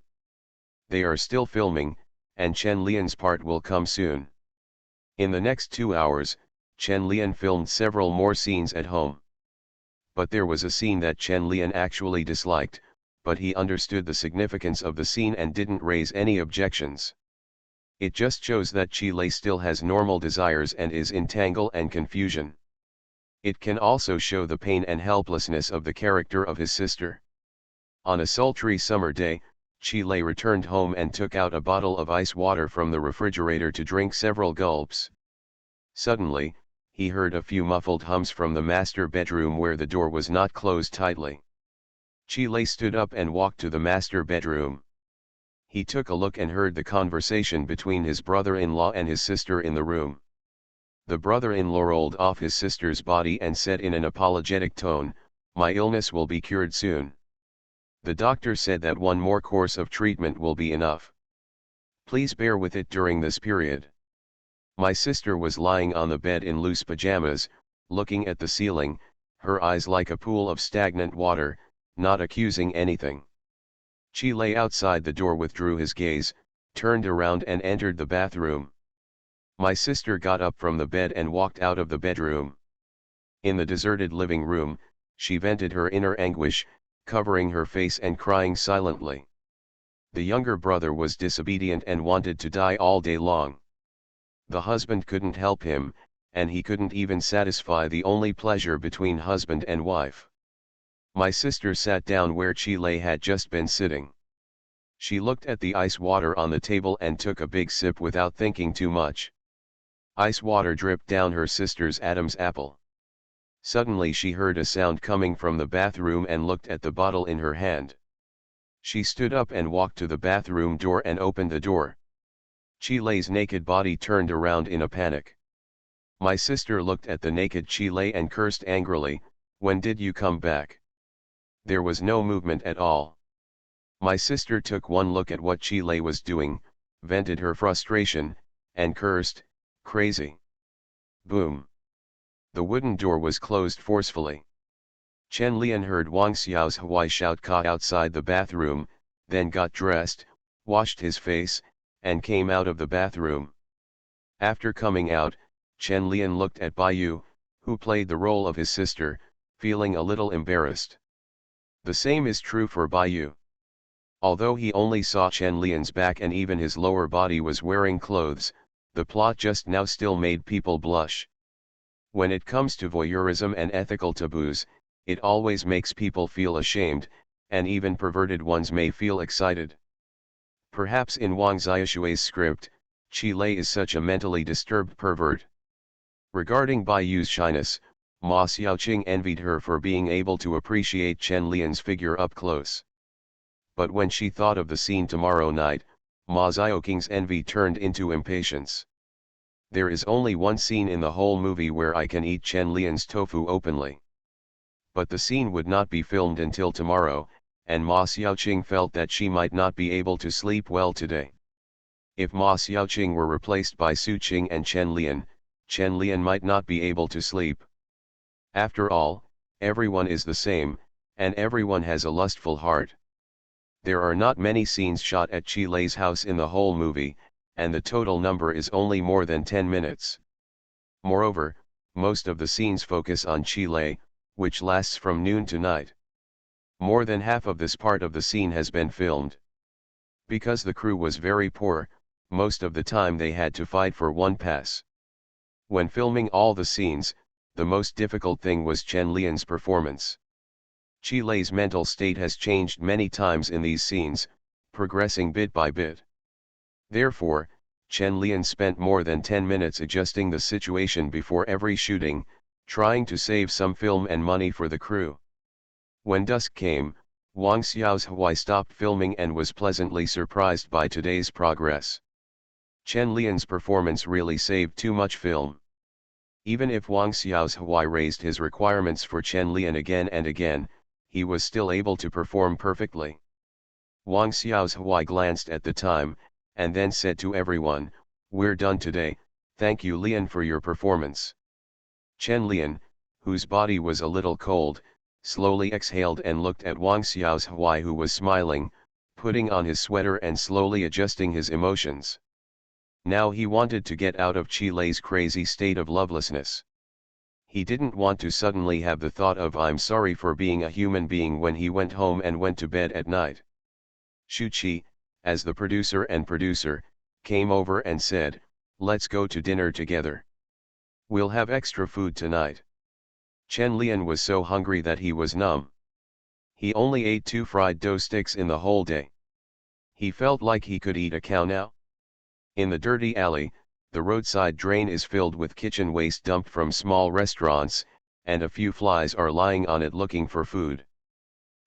They are still filming, and Chen Lian's part will come soon. In the next 2 hours, Chen Lian filmed several more scenes at home. But there was a scene that Chen Lian actually disliked, but he understood the significance of the scene and didn't raise any objections. It just shows that Chile still has normal desires and is in tangle and confusion. It can also show the pain and helplessness of the character of his sister. On a sultry summer day, Chile returned home and took out a bottle of ice water from the refrigerator to drink several gulps. Suddenly, he heard a few muffled hums from the master bedroom where the door was not closed tightly. Chile stood up and walked to the master bedroom. He took a look and heard the conversation between his brother-in-law and his sister in the room. The brother-in-law rolled off his sister's body and said in an apologetic tone, "My illness will be cured soon. The doctor said that one more course of treatment will be enough. Please bear with it during this period." My sister was lying on the bed in loose pajamas, looking at the ceiling, her eyes like a pool of stagnant water, not accusing anything. Chile outside the door withdrew his gaze, turned around and entered the bathroom. My sister got up from the bed and walked out of the bedroom. In the deserted living room, she vented her inner anguish, covering her face and crying silently. The younger brother was disobedient and wanted to die all day long. The husband couldn't help him, and he couldn't even satisfy the only pleasure between husband and wife. My sister sat down where Chile had just been sitting. She looked at the ice water on the table and took a big sip without thinking too much. Ice water dripped down her sister's Adam's apple. Suddenly she heard a sound coming from the bathroom and looked at the bottle in her hand. She stood up and walked to the bathroom door and opened the door. Chile's naked body turned around in a panic. My sister looked at the naked Chile and cursed angrily, "When did you come back?" There was no movement at all. My sister took one look at what Chile was doing, vented her frustration, and cursed, "Crazy." Boom. The wooden door was closed forcefully. Chen Lian heard Wang Xiao's Huai shout "Ka" outside the bathroom, then got dressed, washed his face, and came out of the bathroom. After coming out, Chen Lian looked at Baiyu, who played the role of his sister, feeling a little embarrassed. The same is true for Bai Yu. Although he only saw Chen Lian's back and even his lower body was wearing clothes, the plot just now still made people blush. When it comes to voyeurism and ethical taboos, it always makes people feel ashamed, and even perverted ones may feel excited. Perhaps in Wang Xiaoshui's script, Qi Lei is such a mentally disturbed pervert. Regarding Bai Yu's shyness, Ma Xiaoqing envied her for being able to appreciate Chen Lian's figure up close. But when she thought of the scene tomorrow night, Ma Xiaoqing's envy turned into impatience. There is only one scene in the whole movie where I can eat Chen Lian's tofu openly. But the scene would not be filmed until tomorrow, and Ma Xiaoqing felt that she might not be able to sleep well today. If Ma Xiaoqing were replaced by Su Qing and Chen Lian might not be able to sleep. After all, everyone is the same, and everyone has a lustful heart. There are not many scenes shot at Qi Lei's house in the whole movie, and the total number is only more than 10 minutes. Moreover, most of the scenes focus on Qi Lei, which lasts from noon to night. More than half of this part of the scene has been filmed. Because the crew was very poor, most of the time they had to fight for one pass. When filming all the scenes, the most difficult thing was Chen Lian's performance. Qi Lei's mental state has changed many times in these scenes, progressing bit by bit. Therefore, Chen Lian spent more than 10 minutes adjusting the situation before every shooting, trying to save some film and money for the crew. When dusk came, Wang Xiaohui stopped filming and was pleasantly surprised by today's progress. Chen Lian's performance really saved too much film. Even if Wang Xiaohui raised his requirements for Chen Lian again and again, he was still able to perform perfectly. Wang Xiaohui glanced at the time, and then said to everyone, "We're done today, thank you Lian for your performance." Chen Lian, whose body was a little cold, slowly exhaled and looked at Wang Xiaohui, who was smiling, putting on his sweater and slowly adjusting his emotions. Now he wanted to get out of Qi Lei's crazy state of lovelessness. He didn't want to suddenly have the thought of "I'm sorry for being a human being" when he went home and went to bed at night. Shu Qi, as the producer, came over and said, "Let's go to dinner together. We'll have extra food tonight." Chen Lian was so hungry that he was numb. He only ate 2 fried dough sticks in the whole day. He felt like he could eat a cow now. In the dirty alley, the roadside drain is filled with kitchen waste dumped from small restaurants, and a few flies are lying on it looking for food.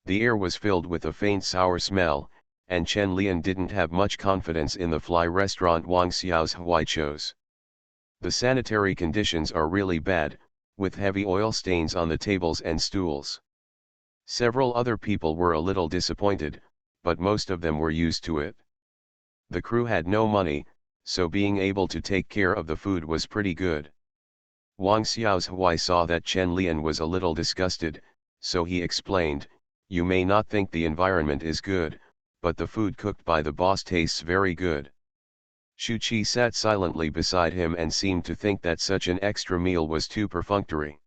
The air was filled with a faint sour smell, and Chen Lian didn't have much confidence in the fly restaurant Wang Xiaohui chose. The sanitary conditions are really bad, with heavy oil stains on the tables and stools. Several other people were a little disappointed, but most of them were used to it. The crew had no money, so being able to take care of the food was pretty good. Wang Xiaohui saw that Chen Lian was a little disgusted, so he explained, "You may not think the environment is good, but the food cooked by the boss tastes very good." Shu Qi sat silently beside him and seemed to think that such an extra meal was too perfunctory.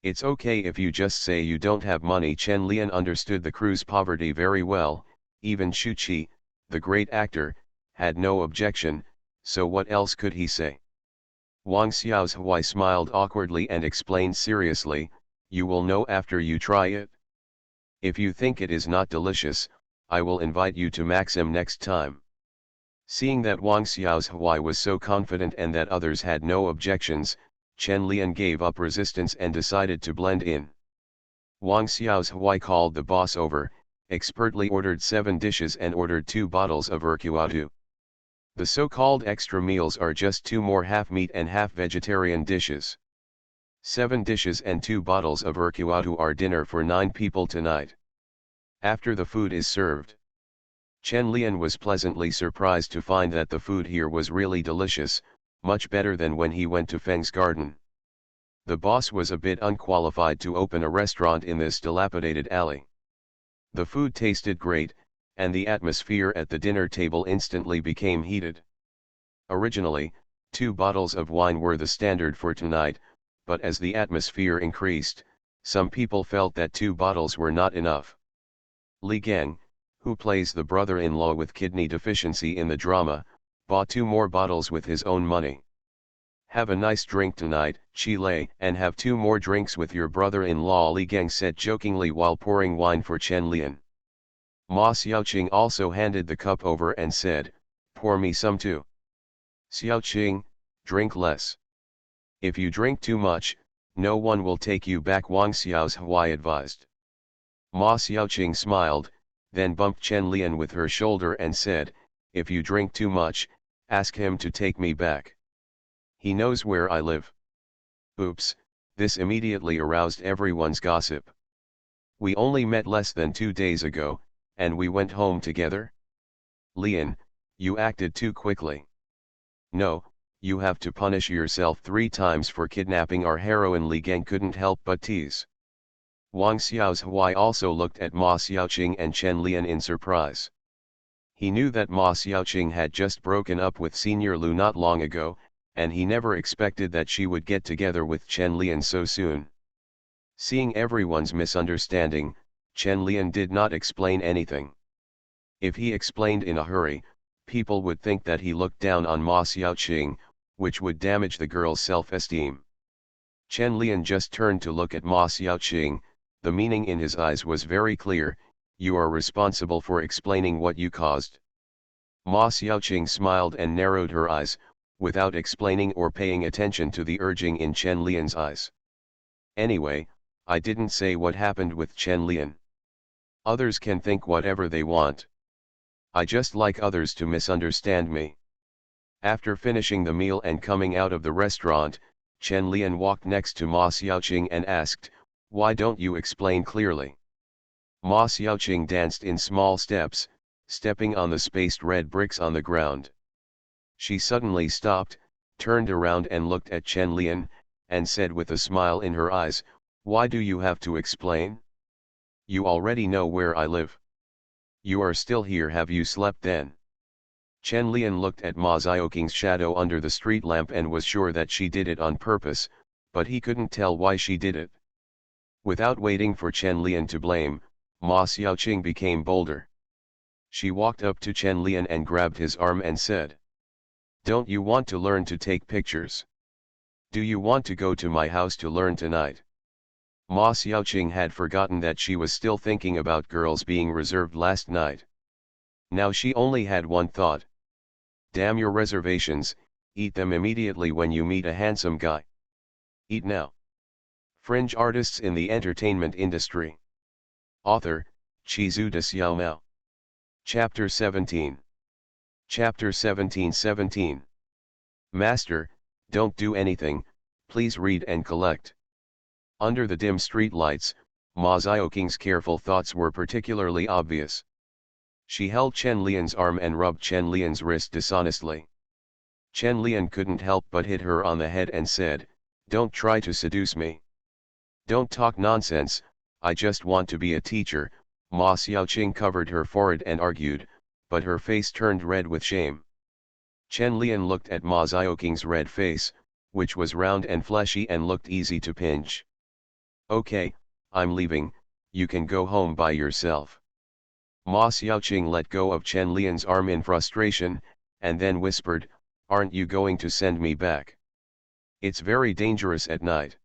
"It's okay if you just say you don't have money." Chen Lian understood the crew's poverty very well. Even Shu Qi, the great actor, had no objection, so what else could he say? Wang Xiaohui smiled awkwardly and explained seriously, "You will know after you try it. If you think it is not delicious, I will invite you to Maxim next time." Seeing that Wang Xiaohui was so confident and that others had no objections, Chen Lian gave up resistance and decided to blend in. Wang Xiaohui called the boss over, expertly ordered 7 dishes and ordered 2 bottles of erkuatu. The so-called extra meals are just 2 more half-meat and half-vegetarian dishes. 7 dishes and 2 bottles of erkuatu are dinner for 9 people tonight. After the food is served, Chen Lian was pleasantly surprised to find that the food here was really delicious, much better than when he went to Feng's garden. The boss was a bit unqualified to open a restaurant in this dilapidated alley. The food tasted great, and the atmosphere at the dinner table instantly became heated. Originally, 2 bottles of wine were the standard for tonight, but as the atmosphere increased, some people felt that 2 bottles were not enough. Li Gang, who plays the brother-in-law with kidney deficiency in the drama, bought 2 more bottles with his own money. "Have a nice drink tonight, Chile, and have 2 more drinks with your brother-in-law," Li Gang said jokingly while pouring wine for Chen Lian. Ma Xiaoqing also handed the cup over and said, "Pour me some too." "Xiaoqing, drink less. If you drink too much, no one will take you back," Wang Xiaohui advised. Ma Xiaoqing smiled, then bumped Chen Lian with her shoulder and said, "If you drink too much, ask him to take me back. He knows where I live." Oops, this immediately aroused everyone's gossip. "We only met less than 2 days ago, and we went home together? Lian, you acted too quickly. No, you have to punish yourself 3 times for kidnapping our heroine." Li Gang couldn't help but tease. Wang Xiaohui also looked at Ma Xiaoqing and Chen Lian in surprise. He knew that Ma Xiaoqing had just broken up with Senior Lu not long ago, and he never expected that she would get together with Chen Lian so soon. Seeing everyone's misunderstanding, Chen Lian did not explain anything. If he explained in a hurry, people would think that he looked down on Ma Xiaoqing, which would damage the girl's self-esteem. Chen Lian just turned to look at Ma Xiaoqing. The meaning in his eyes was very clear: "You are responsible for explaining what you caused." Ma Xiaoqing smiled and narrowed her eyes, without explaining or paying attention to the urging in Chen Lian's eyes. "Anyway, I didn't say what happened with Chen Lian. Others can think whatever they want. I just like others to misunderstand me." After finishing the meal and coming out of the restaurant, Chen Lian walked next to Ma Xiaoqing and asked, "Why don't you explain clearly?" Ma Xiaoqing danced in small steps, stepping on the spaced red bricks on the ground. She suddenly stopped, turned around and looked at Chen Lian, and said with a smile in her eyes, "Why do you have to explain? You already know where I live. You are still here. Have you slept then?" Chen Lian looked at Ma Xiaoqing's shadow under the street lamp and was sure that she did it on purpose, but he couldn't tell why she did it. Without waiting for Chen Lian to blame, Ma Xiaoqing became bolder. She walked up to Chen Lian and grabbed his arm and said, "Don't you want to learn to take pictures? Do you want to go to my house to learn tonight?" Ma Xiaoqing had forgotten that she was still thinking about girls being reserved last night. Now she only had one thought. "Damn your reservations, eat them immediately when you meet a handsome guy. Eat now." Fringe artists in the entertainment industry. Author, Chizu de Xiaomao. Chapter 17. Chapter 17:17. Master, don't do anything, please read and collect. Under the dim street lights, Ma Xiaoqing's careful thoughts were particularly obvious. She held Chen Lian's arm and rubbed Chen Lian's wrist dishonestly. Chen Lian couldn't help but hit her on the head and said, "Don't try to seduce me. Don't talk nonsense, I just want to be a teacher." Ma Xiaoqing covered her forehead and argued, but her face turned red with shame. Chen Lian looked at Ma Xiaoqing's red face, which was round and fleshy and looked easy to pinch. "Okay, I'm leaving, you can go home by yourself." Ma Xiaoqing let go of Chen Lian's arm in frustration, and then whispered, "Aren't you going to send me back? It's very dangerous at night."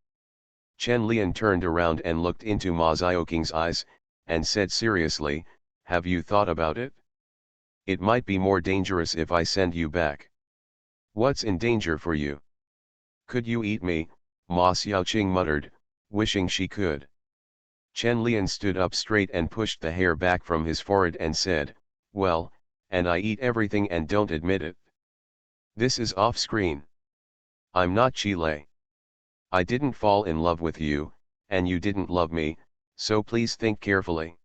Chen Lian turned around and looked into Ma Xiaoqing's eyes, and said seriously, "Have you thought about it? It might be more dangerous if I send you back." "What's in danger for you? Could you eat me?" Ma Xiaoqing muttered, wishing she could. Chen Lian stood up straight and pushed the hair back from his forehead and said, "Well, and I eat everything and don't admit it. This is off-screen. I'm not Chile. I didn't fall in love with you, and you didn't love me, so please think carefully."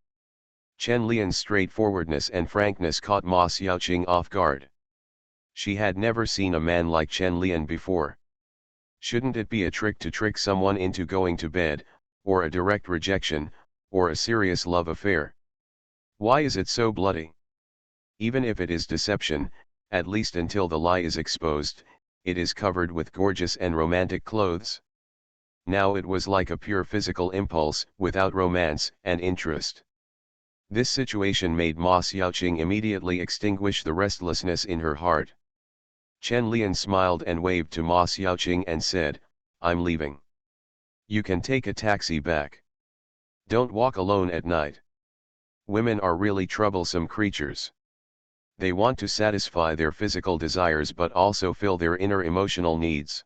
Chen Lian's straightforwardness and frankness caught Ma Xiaoqing off guard. She had never seen a man like Chen Lian before. Shouldn't it be a trick to trick someone into going to bed, or a direct rejection, or a serious love affair? Why is it so bloody? Even if it is deception, at least until the lie is exposed, it is covered with gorgeous and romantic clothes. Now it was like a pure physical impulse, without romance and interest. This situation made Ma Xiaoqing immediately extinguish the restlessness in her heart. Chen Lian smiled and waved to Ma Xiaoqing and said, "I'm leaving. You can take a taxi back. Don't walk alone at night. Women are really troublesome creatures. They want to satisfy their physical desires but also fill their inner emotional needs."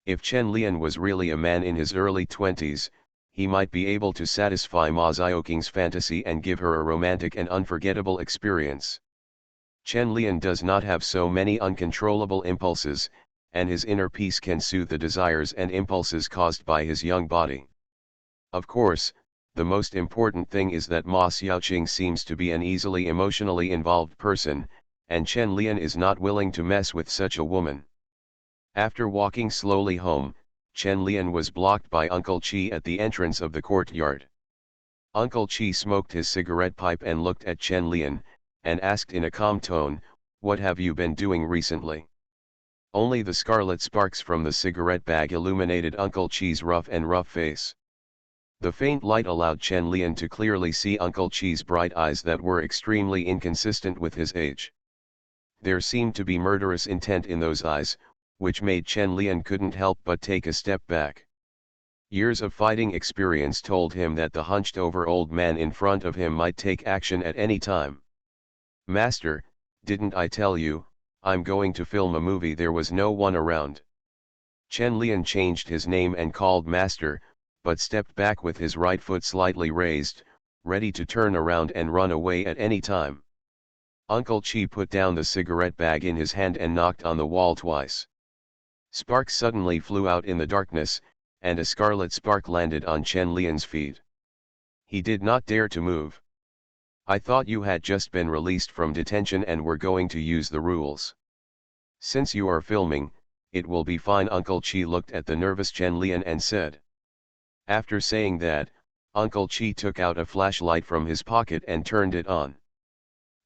If Chen Lian was really a man in his early 20s, he might be able to satisfy Ma Xiaoqing's fantasy and give her a romantic and unforgettable experience. Chen Lian does not have so many uncontrollable impulses, and his inner peace can soothe the desires and impulses caused by his young body. Of course, the most important thing is that Ma Xiaoqing seems to be an easily emotionally involved person, and Chen Lian is not willing to mess with such a woman. After walking slowly home, Chen Lian was blocked by Uncle Qi at the entrance of the courtyard. Uncle Qi smoked his cigarette pipe and looked at Chen Lian, and asked in a calm tone, "What have you been doing recently?" Only the scarlet sparks from the cigarette bag illuminated Uncle Qi's rough face. The faint light allowed Chen Lian to clearly see Uncle Qi's bright eyes that were extremely inconsistent with his age. There seemed to be murderous intent in those eyes, which made Chen Lian couldn't help but take a step back. Years of fighting experience told him that the hunched-over old man in front of him might take action at any time. "Master, didn't I tell you, I'm going to film a movie?" There was no one around. Chen Lian changed his name and called Master, but stepped back with his right foot slightly raised, ready to turn around and run away at any time. Uncle Qi put down the cigarette bag in his hand and knocked on the wall twice. Sparks suddenly flew out in the darkness, and a scarlet spark landed on Chen Lian's feet. He did not dare to move. "I thought you had just been released from detention and were going to use the rules. Since you are filming, it will be fine." Uncle Qi looked at the nervous Chen Lian and said. After saying that, Uncle Qi took out a flashlight from his pocket and turned it on.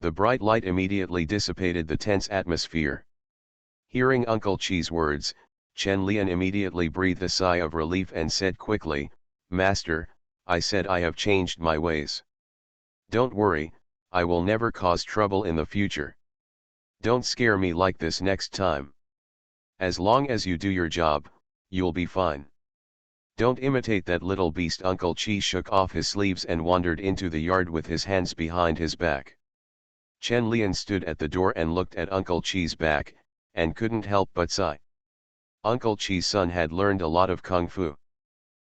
The bright light immediately dissipated the tense atmosphere. Hearing Uncle Qi's words, Chen Lian immediately breathed a sigh of relief and said quickly, "Master, I said I have changed my ways. Don't worry, I will never cause trouble in the future. Don't scare me like this next time. As long as you do your job, you'll be fine. Don't imitate that little beast." Uncle Qi shook off his sleeves and wandered into the yard with his hands behind his back. Chen Lian stood at the door and looked at Uncle Qi's back, and couldn't help but sigh. Uncle Qi's son had learned a lot of kung fu.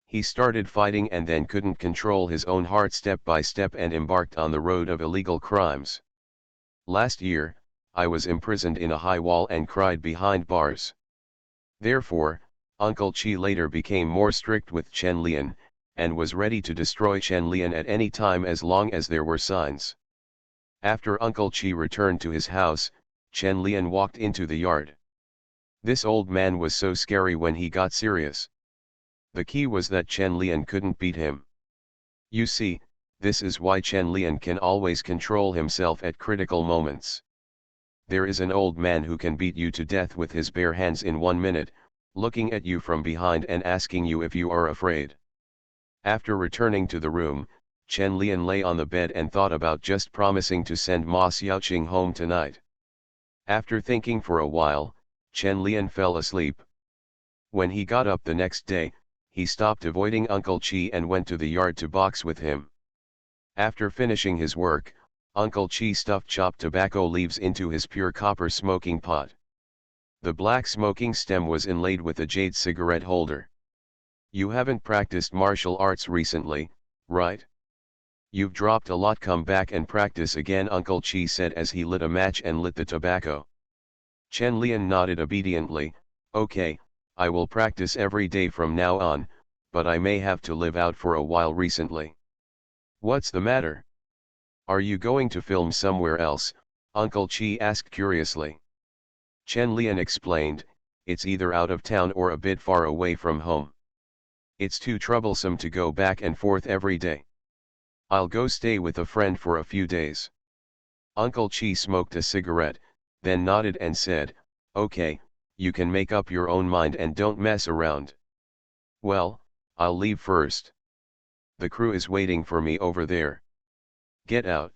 He started fighting and then couldn't control his own heart step by step and embarked on the road of illegal crimes. "Last year, I was imprisoned in a high wall and cried behind bars. Therefore, Uncle Qi later became more strict with Chen Lian, and was ready to destroy Chen Lian at any time as long as there were signs." After Uncle Qi returned to his house, Chen Lian walked into the yard. This old man was so scary when he got serious. The key was that Chen Lian couldn't beat him. You see, this is why Chen Lian can always control himself at critical moments. There is an old man who can beat you to death with his bare hands in 1 minute, looking at you from behind and asking you if you are afraid. After returning to the room, Chen Lian lay on the bed and thought about just promising to send Ma Xiaoqing home tonight. After thinking for a while, Chen Lian fell asleep. When he got up the next day, he stopped avoiding Uncle Qi and went to the yard to box with him. After finishing his work, Uncle Qi stuffed chopped tobacco leaves into his pure copper smoking pot. The black smoking stem was inlaid with a jade cigarette holder. "You haven't practiced martial arts recently, right? You've dropped a lot. Come back and practice again," Uncle Qi said as he lit a match and lit the tobacco. Chen Lian nodded obediently. "Okay, I will practice every day from now on, but I may have to live out for a while recently." "What's the matter? Are you going to film somewhere else?" Uncle Qi asked curiously. Chen Lian explained, "It's either out of town or a bit far away from home. It's too troublesome to go back and forth every day. I'll go stay with a friend for a few days." Uncle Qi smoked a cigarette, then nodded and said, "Okay, you can make up your own mind and don't mess around. Well, I'll leave first. The crew is waiting for me over there. Get out.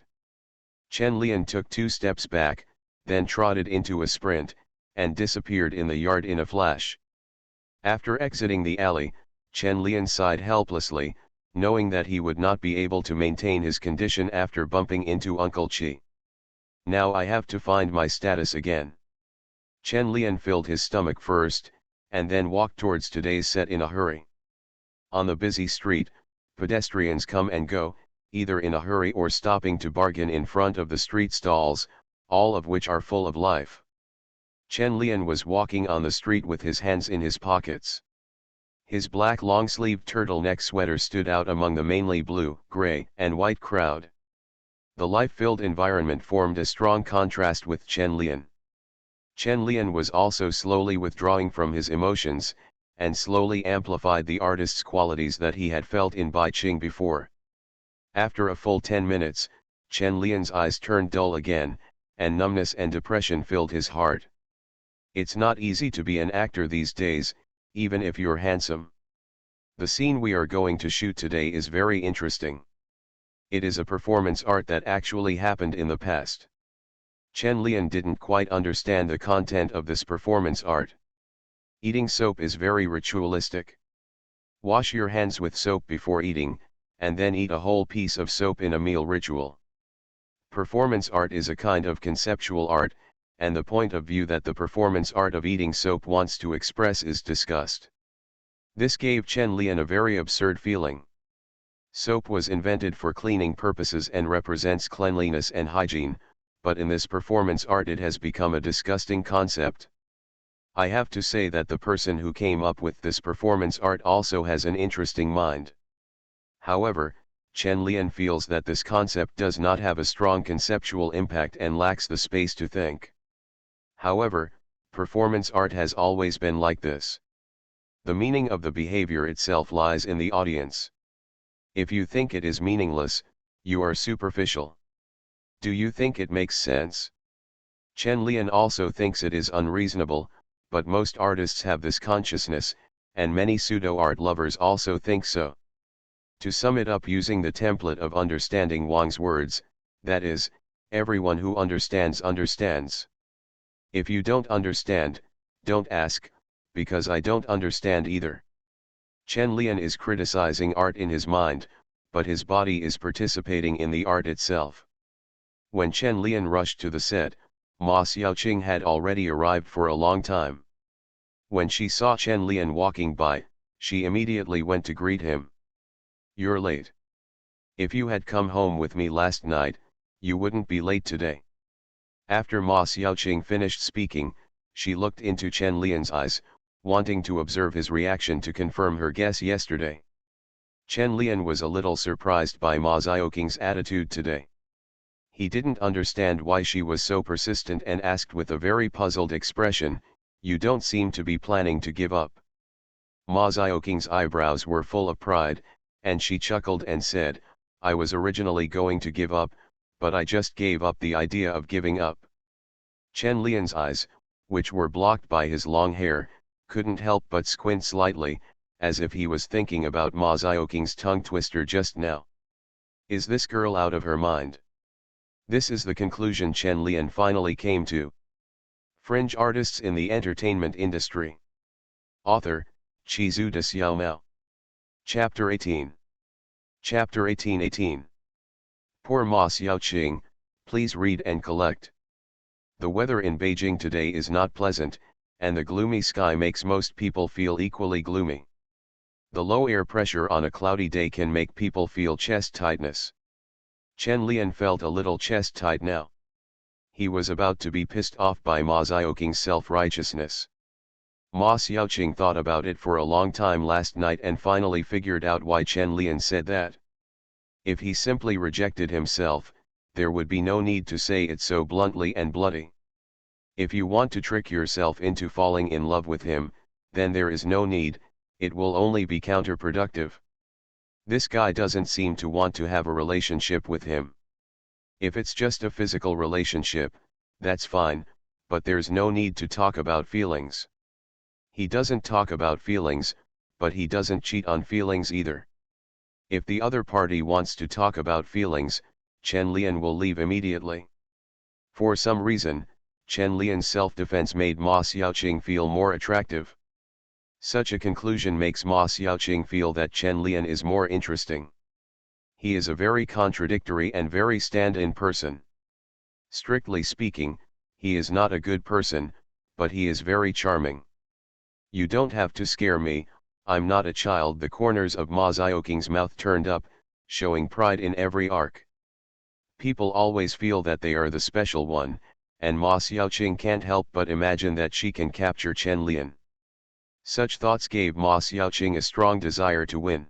Chen Lian took 2 steps back, then trotted into a sprint, and disappeared in the yard in a flash. After exiting the alley, Chen Lian sighed helplessly, knowing that he would not be able to maintain his condition after bumping into Uncle Chi. Now I have to find my status again. Chen Lian filled his stomach first, and then walked towards today's set in a hurry. On the busy street, pedestrians come and go, either in a hurry or stopping to bargain in front of the street stalls, all of which are full of life. Chen Lian was walking on the street with his hands in his pockets. His black long-sleeved turtleneck sweater stood out among the mainly blue, gray, and white crowd. The life-filled environment formed a strong contrast with Chen Lian. Chen Lian was also slowly withdrawing from his emotions, and slowly amplified the artist's qualities that he had felt in Bai Qing before. After a full 10 minutes, Chen Lian's eyes turned dull again, and numbness and depression filled his heart. It's not easy to be an actor these days, even if you're handsome. The scene we are going to shoot today is very interesting. It is a performance art that actually happened in the past. Chen Lian didn't quite understand the content of this performance art. Eating soap is very ritualistic. Wash your hands with soap before eating, and then eat a whole piece of soap in a meal ritual. Performance art is a kind of conceptual art, and the point of view that the performance art of eating soap wants to express is disgust. This gave Chen Lian a very absurd feeling. Soap was invented for cleaning purposes and represents cleanliness and hygiene, but in this performance art it has become a disgusting concept. I have to say that the person who came up with this performance art also has an interesting mind. However, Chen Lian feels that this concept does not have a strong conceptual impact and lacks the space to think. However, performance art has always been like this. The meaning of the behavior itself lies in the audience. If you think it is meaningless, you are superficial. Do you think it makes sense? Chen Lian also thinks it is unreasonable, but most artists have this consciousness, and many pseudo-art lovers also think so. To sum it up using the template of understanding Wang's words, that is, everyone who understands understands. If you don't understand, don't ask, because I don't understand either. Chen Lian is criticizing art in his mind, but his body is participating in the art itself. When Chen Lian rushed to the set, Ma Xiaoqing had already arrived for a long time. When she saw Chen Lian walking by, she immediately went to greet him. "You're late. If you had come home with me last night, you wouldn't be late today." After Ma Xiaoqing finished speaking, she looked into Chen Lian's eyes, wanting to observe his reaction to confirm her guess yesterday. Chen Lian was a little surprised by Ma Xiaoqing's attitude today. He didn't understand why she was so persistent and asked with a very puzzled expression, "You don't seem to be planning to give up." Ma Xiaoqing's eyebrows were full of pride, and she chuckled and said, "I was originally going to give up, but I just gave up the idea of giving up." Chen Lian's eyes, which were blocked by his long hair, couldn't help but squint slightly, as if he was thinking about Ma Xiaoqing's tongue twister just now. Is this girl out of her mind? This is the conclusion Chen Lian finally came to. Fringe artists in the entertainment industry. Author, Chizu de Xiaomao. Chapter 18. Chapter 18:18. Poor Ma Xiaoqing, please read and collect. The weather in Beijing today is not pleasant, and the gloomy sky makes most people feel equally gloomy. The low air pressure on a cloudy day can make people feel chest tightness. Chen Lian felt a little chest tight now. He was about to be pissed off by Ma Xiaoqing's self-righteousness. Ma Xiaoqing thought about it for a long time last night and finally figured out why Chen Lian said that. If he simply rejected himself, there would be no need to say it so bluntly and bloody. If you want to trick yourself into falling in love with him, then there is no need, it will only be counterproductive. This guy doesn't seem to want to have a relationship with him. If it's just a physical relationship, that's fine, but there's no need to talk about feelings. He doesn't talk about feelings, but he doesn't cheat on feelings either. If the other party wants to talk about feelings, Chen Lian will leave immediately. For some reason, Chen Lian's self-defense made Ma Xiaoqing feel more attractive. Such a conclusion makes Ma Xiaoqing feel that Chen Lian is more interesting. He is a very contradictory and very stand-in person. Strictly speaking, he is not a good person, but he is very charming. You don't have to scare me, I'm not a child. The corners of Ma Xiaoqing's mouth turned up, showing pride in every arc. People always feel that they are the special one, and Ma Xiaoqing can't help but imagine that she can capture Chen Lian. Such thoughts gave Ma Xiaoqing a strong desire to win.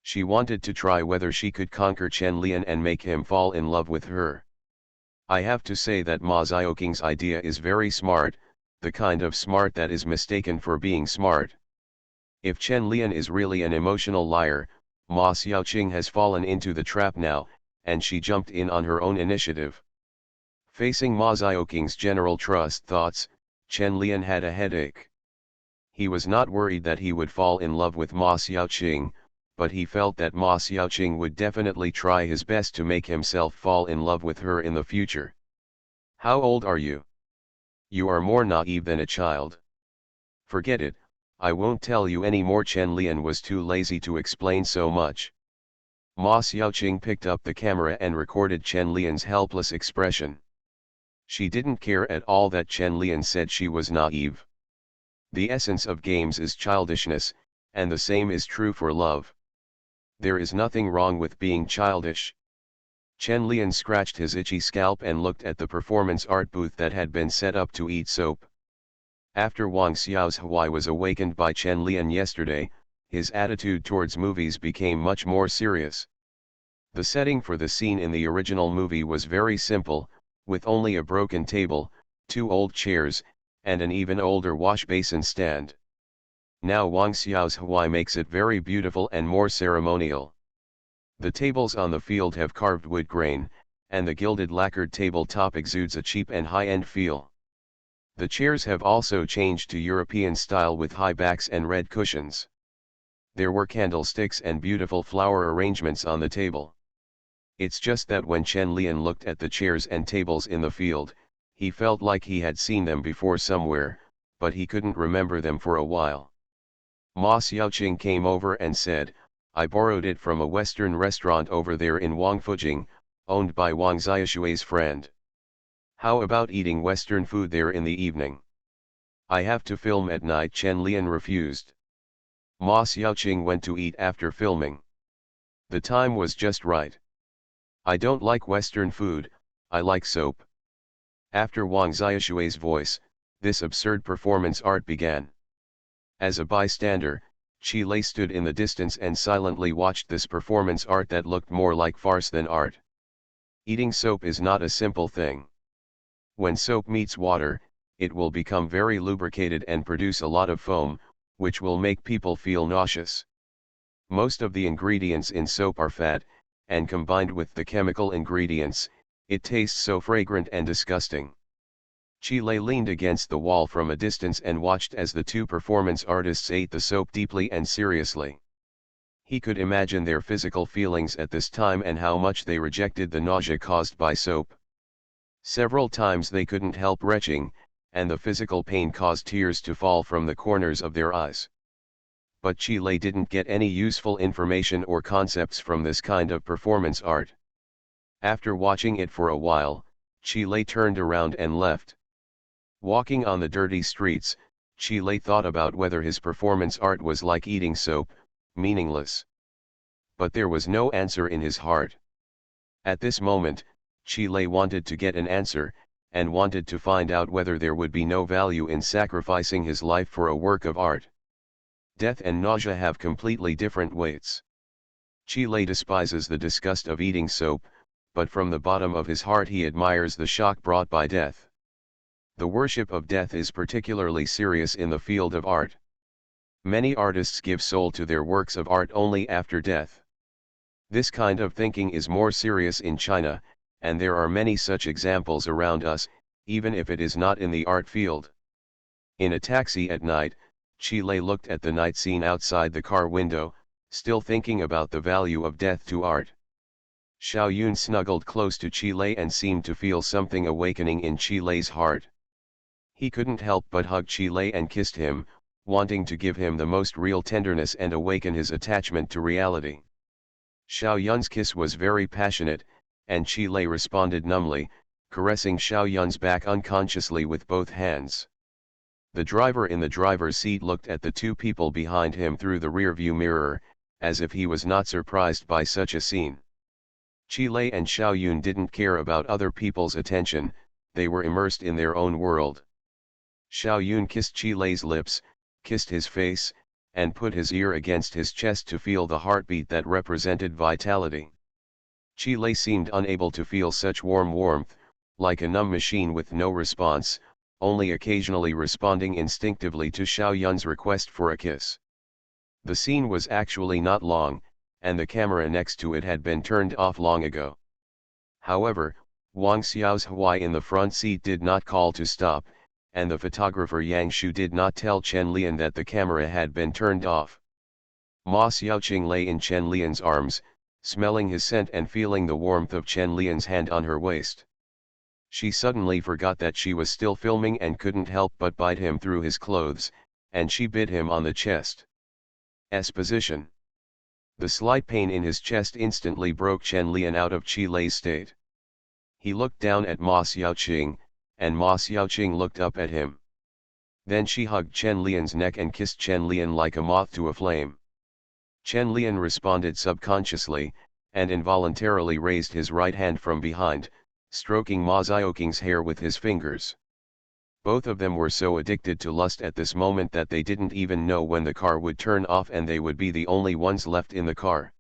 She wanted to try whether she could conquer Chen Lian and make him fall in love with her. I have to say that Ma Xiaoqing's idea is very smart, the kind of smart that is mistaken for being smart. If Chen Lian is really an emotional liar, Ma Xiaoqing has fallen into the trap now, and she jumped in on her own initiative. Facing Ma Xiaoqing's general trust thoughts, Chen Lian had a headache. He was not worried that he would fall in love with Ma Xiaoqing, but he felt that Ma Xiaoqing would definitely try his best to make himself fall in love with her in the future. How old are you? You are more naive than a child. Forget it, I won't tell you any more. Chen Lian was too lazy to explain so much. Ma Xiaoqing picked up the camera and recorded Chen Lian's helpless expression. She didn't care at all that Chen Lian said she was naive. The essence of games is childishness, and the same is true for love. There is nothing wrong with being childish. Chen Lian scratched his itchy scalp and looked at the performance art booth that had been set up to eat soap. After Wang Xiao's Huai was awakened by Chen Lian yesterday, his attitude towards movies became much more serious. The setting for the scene in the original movie was very simple, with only a broken table, 2 old chairs, and an even older wash basin stand. Now Wang Xiao's Huai makes it very beautiful and more ceremonial. The tables on the field have carved wood grain, and the gilded lacquered tabletop exudes a cheap and high-end feel. The chairs have also changed to European style with high backs and red cushions. There were candlesticks and beautiful flower arrangements on the table. It's just that when Chen Lian looked at the chairs and tables in the field, he felt like he had seen them before somewhere, but he couldn't remember them for a while. Ma Xiaoqing came over and said, I borrowed it from a Western restaurant over there in Wangfujing, owned by Wang Xiaoshui's friend. How about eating Western food there in the evening? I have to film at night. Chen Lian refused. Ma Xiaoqing went to eat after filming. The time was just right. I don't like Western food, I like soap. After Wang Xiaoshui's voice, this absurd performance art began. As a bystander, Qi Lei stood in the distance and silently watched this performance art that looked more like farce than art. Eating soap is not a simple thing. When soap meets water, it will become very lubricated and produce a lot of foam, which will make people feel nauseous. Most of the ingredients in soap are fat, and combined with the chemical ingredients, it tastes so fragrant and disgusting. Qi Lei leaned against the wall from a distance and watched as the 2 performance artists ate the soap deeply and seriously. He could imagine their physical feelings at this time and how much they rejected the nausea caused by soap. Several times they couldn't help retching, and the physical pain caused tears to fall from the corners of their eyes. But Qi Lei didn't get any useful information or concepts from this kind of performance art. After watching it for a while, Qi Lei turned around and left. Walking on the dirty streets, Qi Lei thought about whether his performance art was like eating soap, meaningless. But there was no answer in his heart. At this moment, Qi Lei wanted to get an answer, and wanted to find out whether there would be no value in sacrificing his life for a work of art. Death and nausea have completely different weights. Qi Lei despises the disgust of eating soap, but from the bottom of his heart he admires the shock brought by death. The worship of death is particularly serious in the field of art. Many artists give soul to their works of art only after death. This kind of thinking is more serious in China, and there are many such examples around us, even if it is not in the art field. In a taxi at night, Lei looked at the night scene outside the car window, still thinking about the value of death to art. Xiao Yun snuggled close to Lei and seemed to feel something awakening in Lei's heart. He couldn't help but hug Lei and kissed him, wanting to give him the most real tenderness and awaken his attachment to reality. Xiao Yun's kiss was very passionate, and Lei responded numbly, caressing Xiao Yun's back unconsciously with both hands. The driver in the driver's seat looked at the two people behind him through the rearview mirror, as if he was not surprised by such a scene. Lei and Xiao Yun didn't care about other people's attention, they were immersed in their own world. Xiao Yun kissed Lei's lips, kissed his face, and put his ear against his chest to feel the heartbeat that represented vitality. Lei seemed unable to feel such warm warmth, like a numb machine with no response, only occasionally responding instinctively to Xiao Yun's request for a kiss. The scene was actually not long, and the camera next to it had been turned off long ago. However, Wang Xiao's Hawaii in the front seat did not call to stop, and the photographer Yang Shu did not tell Chen Lian that the camera had been turned off. Ma Xiaoqing lay in Chen Lian's arms, smelling his scent and feeling the warmth of Chen Lian's hand on her waist. She suddenly forgot that she was still filming and couldn't help but bite him through his clothes, and she bit him on the chest. Position. The slight pain in his chest instantly broke Chen Lian out of Lei's state. He looked down at Ma Xiaoqing, and Ma Xiaoqing looked up at him. Then she hugged Chen Lian's neck and kissed Chen Lian like a moth to a flame. Chen Lian responded subconsciously, and involuntarily raised his right hand from behind, stroking Ma Xiaoqing's hair with his fingers. Both of them were so addicted to lust at this moment that they didn't even know when the car would turn off and they would be the only ones left in the car.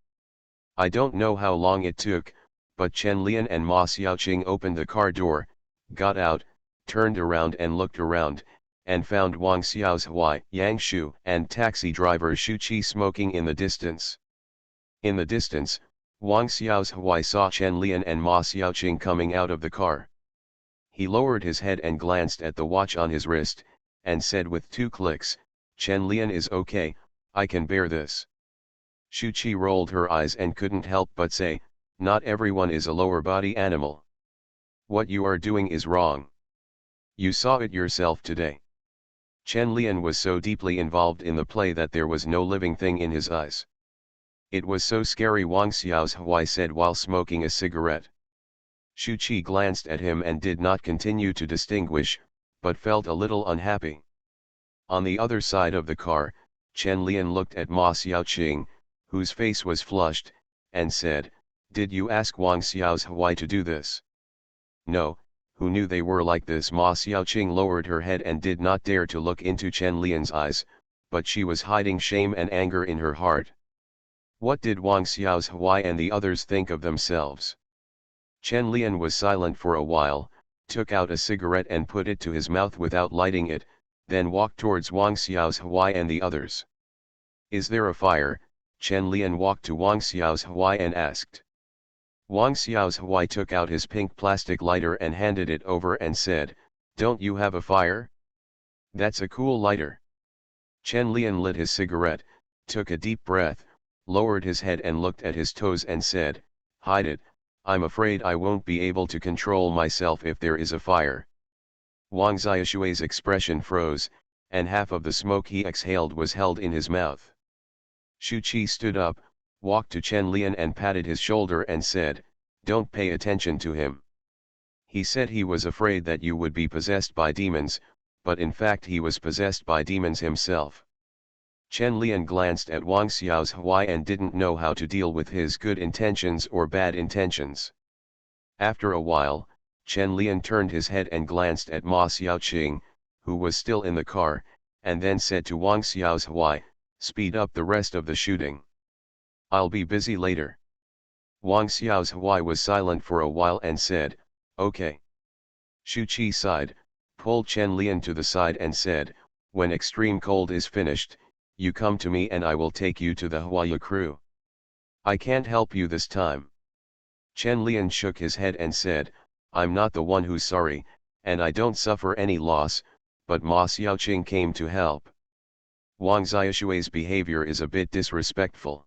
I don't know how long it took, but Chen Lian and Ma Xiaoqing opened the car door, got out, turned around and looked around, and found Wang Xiao's Hawaii, Yang Shu and taxi driver Shu Qi smoking in the distance. In the distance, Wang Xiao's Hawaii saw Chen Lian and Ma Xiaoqing coming out of the car. He lowered his head and glanced at the watch on his wrist, and said with 2 clicks, "Chen Lian is okay, I can bear this." Shu Qi rolled her eyes and couldn't help but say, "Not everyone is a lower body animal. What you are doing is wrong. You saw it yourself today." Chen Lian was so deeply involved in the play that there was no living thing in his eyes. "It was so scary," Wang Xiao's Hawaii said while smoking a cigarette. Shu Qi glanced at him and did not continue to distinguish, but felt a little unhappy. On the other side of the car, Chen Lian looked at Ma Xiaoqing, whose face was flushed, and said, "Did you ask Wang Xiao's Hawaii to do this?" "No, who knew they were like this?" Ma Xiaoqing lowered her head and did not dare to look into Chen Lian's eyes, but she was hiding shame and anger in her heart. What did Wang Xiao's Hawaii and the others think of themselves? Chen Lian was silent for a while, took out a cigarette and put it to his mouth without lighting it, then walked towards Wang Xiao's Hawaii and the others. "Is there a fire?" Chen Lian walked to Wang Xiao's Hawaii and asked. Wang Xiao's Hawaii took out his pink plastic lighter and handed it over and said, "Don't you have a fire? That's a cool lighter." Chen Lian lit his cigarette, took a deep breath, lowered his head and looked at his toes and said, "Hide it, I'm afraid I won't be able to control myself if there is a fire." Wang Xiaoshui's expression froze, and half of the smoke he exhaled was held in his mouth. Shu Qi stood up, walked to Chen Lian and patted his shoulder and said, "Don't pay attention to him. He said he was afraid that you would be possessed by demons, but in fact he was possessed by demons himself." Chen Lian glanced at Wang Xiao's Hawaii and didn't know how to deal with his good intentions or bad intentions. After a while, Chen Lian turned his head and glanced at Ma Xiaoqing, who was still in the car, and then said to Wang Xiao's Hawaii, "Speed up the rest of the shooting. I'll be busy later." Wang Xiao's Hawaii was silent for a while and said, "Okay." Shu Qi sighed, pulled Chen Lian to the side and said, "When Extreme Cold is finished, you come to me and I will take you to the Hawaii crew. I can't help you this time." Chen Lian shook his head and said, "I'm not the one who's sorry, and I don't suffer any loss, but Ma Xiaoqing came to help." Wang Xiaoshui's behavior is a bit disrespectful.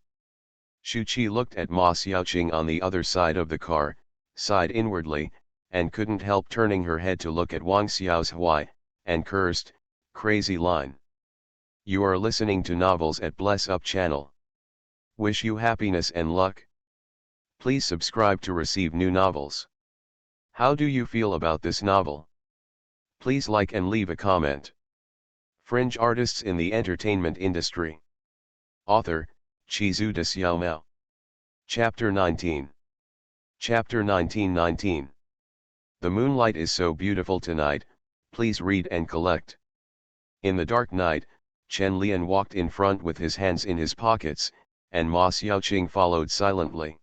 Shu Qi looked at Ma Xiaoqing on the other side of the car, sighed inwardly, and couldn't help turning her head to look at Wang Xiaohui, and cursed, "Crazy line. You are listening to novels at Bless Up channel. Wish you happiness and luck. Please subscribe to receive new novels. How do you feel about this novel? Please like and leave a comment." Fringe artists in the entertainment industry. Author, Chizu de Xiaomao. Chapter 19. Chapter 1919. The moonlight is so beautiful tonight, please read and collect. In the dark night, Chen Lian walked in front with his hands in his pockets, and Ma Xiaoqing followed silently.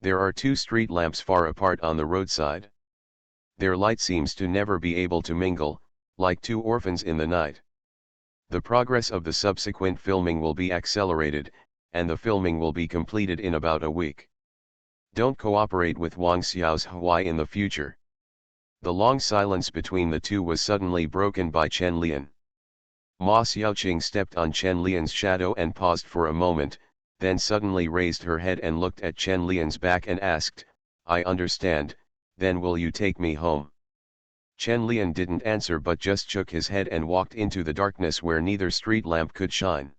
There are two street lamps far apart on the roadside. Their light seems to never be able to mingle, like two orphans in the night. The progress of the subsequent filming will be accelerated, and the filming will be completed in about a week. Don't cooperate with Wang Xiaohui in the future. The long silence between the two was suddenly broken by Chen Lian. Ma Xiaoqing stepped on Chen Lian's shadow and paused for a moment, then suddenly raised her head and looked at Chen Lian's back and asked, "I understand, then will you take me home?" Chen Lian didn't answer but just shook his head and walked into the darkness where neither street lamp could shine.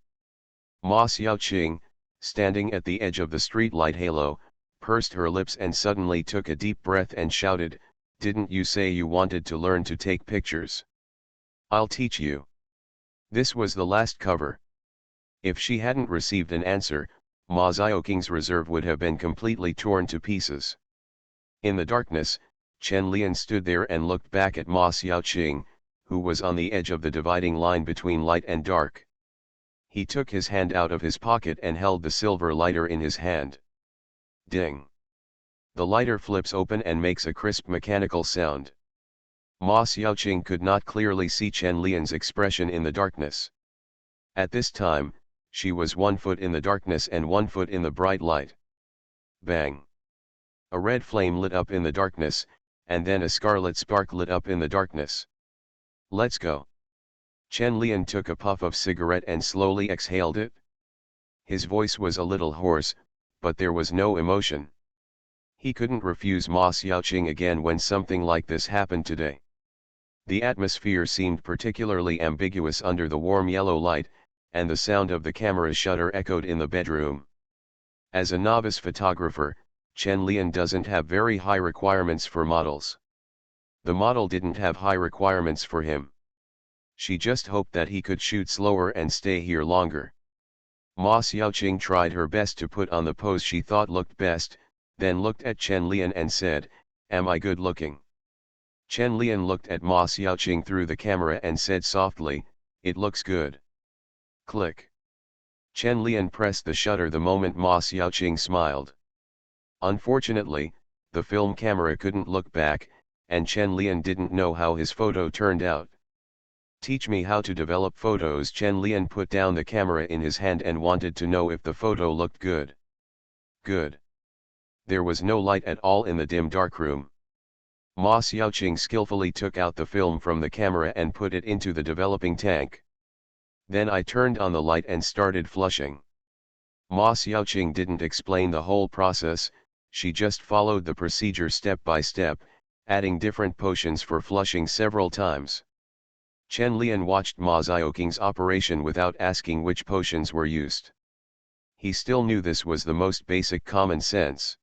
Ma Xiaoqing, standing at the edge of the street light halo, pursed her lips and suddenly took a deep breath and shouted, "Didn't you say you wanted to learn to take pictures? I'll teach you." This was the last cover. If she hadn't received an answer, Ma Xiaoqing's reserve would have been completely torn to pieces. In the darkness, Chen Lian stood there and looked back at Ma Xiaoqing, who was on the edge of the dividing line between light and dark. He took his hand out of his pocket and held the silver lighter in his hand. Ding! The lighter flips open and makes a crisp mechanical sound. Ma Xiaoqing could not clearly see Chen Lian's expression in the darkness. At this time, she was 1 foot in the darkness and 1 foot in the bright light. Bang! A red flame lit up in the darkness, and then a scarlet spark lit up in the darkness. "Let's go." Chen Lian took a puff of cigarette and slowly exhaled it. His voice was a little hoarse, but there was no emotion. He couldn't refuse Ma Xiaoqing again when something like this happened today. The atmosphere seemed particularly ambiguous under the warm yellow light, and the sound of the camera shutter echoed in the bedroom. As a novice photographer, Chen Lian doesn't have very high requirements for models. The model didn't have high requirements for him. She just hoped that he could shoot slower and stay here longer. Ma Xiaoqing tried her best to put on the pose she thought looked best, then looked at Chen Lian and said, "Am I good looking?" Chen Lian looked at Ma Xiaoqing through the camera and said softly, "It looks good." Click. Chen Lian pressed the shutter the moment Ma Xiaoqing smiled. Unfortunately, the film camera couldn't look back, and Chen Lian didn't know how his photo turned out. "Teach me how to develop photos." Chen Lian put down the camera in his hand and wanted to know if the photo looked good. Good. There was no light at all in the dim darkroom. Ma Xiaoqing skillfully took out the film from the camera and put it into the developing tank. Then I turned on the light and started flushing. Ma Xiaoqing didn't explain the whole process, she just followed the procedure step by step, adding different potions for flushing several times. Chen Lian watched Ma Xiaoqing's operation without asking which potions were used. He still knew this was the most basic common sense.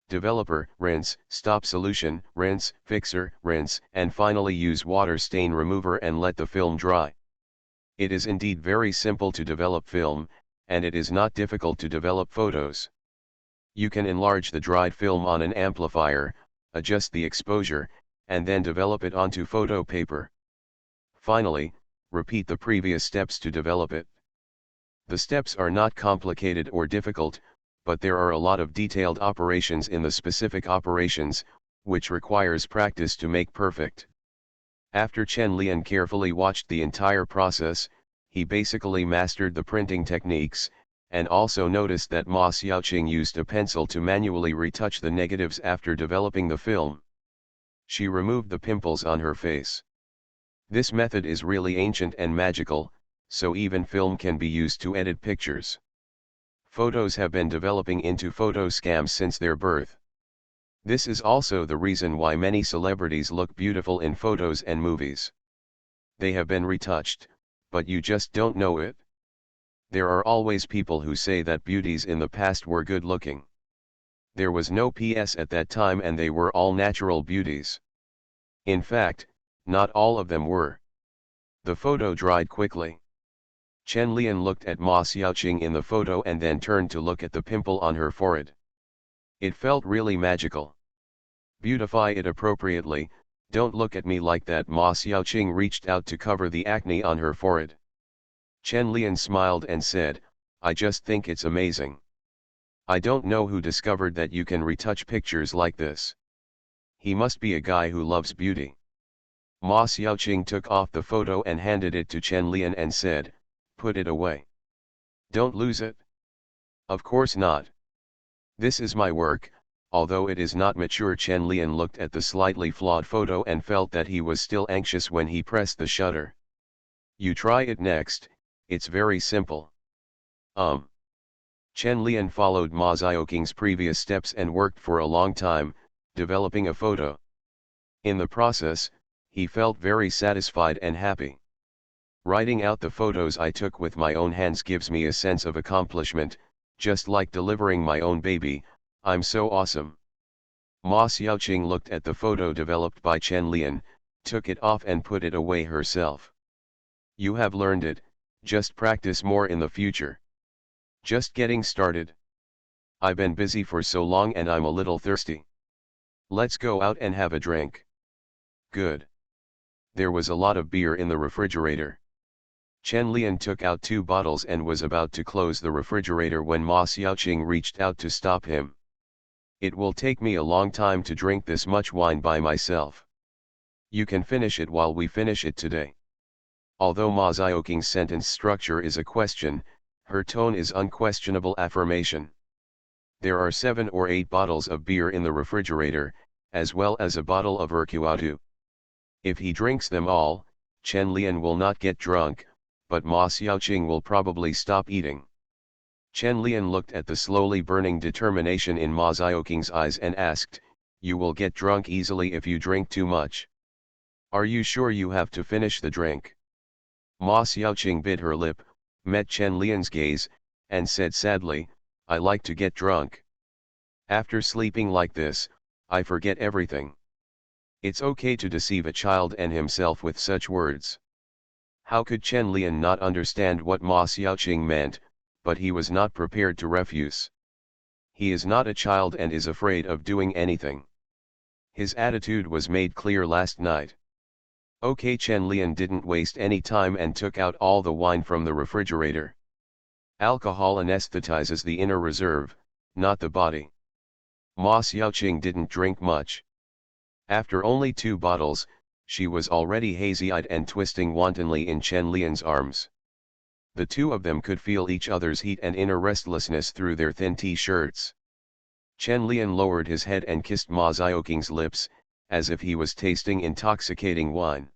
Developer, rinse, stop solution, rinse, fixer, rinse, and finally use water stain remover and let the film dry. It is indeed very simple to develop film, and it is not difficult to develop photos. You can enlarge the dried film on an amplifier, adjust the exposure, and then develop it onto photo paper. Finally, repeat the previous steps to develop it. The steps are not complicated or difficult, but there are a lot of detailed operations in the specific operations, which requires practice to make perfect. After Chen Lian carefully watched the entire process, he basically mastered the printing techniques, and also noticed that Ma Xiaoqing used a pencil to manually retouch the negatives after developing the film. She removed the pimples on her face. This method is really ancient and magical, so even film can be used to edit pictures. Photos have been developing into photo scams since their birth. This is also the reason why many celebrities look beautiful in photos and movies. They have been retouched, but you just don't know it. There are always people who say that beauties in the past were good looking. There was no PS at that time and they were all natural beauties. In fact, not all of them were. The photo dried quickly. Chen Lian looked at Ma Xiaoqing in the photo and then turned to look at the pimple on her forehead. It felt really magical. Beautify it appropriately, don't look at me like that. Ma Xiaoqing reached out to cover the acne on her forehead. Chen Lian smiled and said, I just think it's amazing. I don't know who discovered that you can retouch pictures like this. He must be a guy who loves beauty. Ma Xiaoqing took off the photo and handed it to Chen Lian and said, put it away. Don't lose it. Of course not. This is my work, although it is not mature. Chen Lian looked at the slightly flawed photo and felt that he was still anxious when he pressed the shutter. You try it next, it's very simple. Chen Lian followed Ma Xiaoqing's previous steps and worked for a long time, developing a photo. In the process, he felt very satisfied and happy. Writing out the photos I took with my own hands gives me a sense of accomplishment, just like delivering my own baby. I'm so awesome. Ma Xiaoqing looked at the photo developed by Chen Lian, took it off and put it away herself. You have learned it, just practice more in the future. Just getting started. I've been busy for so long and I'm a little thirsty. Let's go out and have a drink. Good. There was a lot of beer in the refrigerator. Chen Lian took out 2 bottles and was about to close the refrigerator when Ma Xiaoqing reached out to stop him. It will take me a long time to drink this much wine by myself. You can finish it while we finish it today. Although Ma Xiaoqing's sentence structure is a question, her tone is unquestionable affirmation. There are 7 or 8 bottles of beer in the refrigerator, as well as a bottle of Urquatu. If he drinks them all, Chen Lian will not get drunk, but Ma Xiaoqing will probably stop eating. Chen Lian looked at the slowly burning determination in Ma Xiaoqing's eyes and asked, you will get drunk easily if you drink too much. Are you sure you have to finish the drink? Ma Xiaoqing bit her lip, met Chen Lian's gaze, and said sadly, I like to get drunk. After sleeping like this, I forget everything. It's okay to deceive a child and himself with such words. How could Chen Lian not understand what Ma Xiaoqing meant, but he was not prepared to refuse. He is not a child and is afraid of doing anything. His attitude was made clear last night. Okay, Chen Lian didn't waste any time and took out all the wine from the refrigerator. Alcohol anesthetizes the inner reserve, not the body. Ma Xiaoqing didn't drink much. After only 2 bottles, she was already hazy-eyed and twisting wantonly in Chen Lian's arms. The 2 of them could feel each other's heat and inner restlessness through their thin t-shirts. Chen Lian lowered his head and kissed Ma Xiaoqing's lips, as if he was tasting intoxicating wine.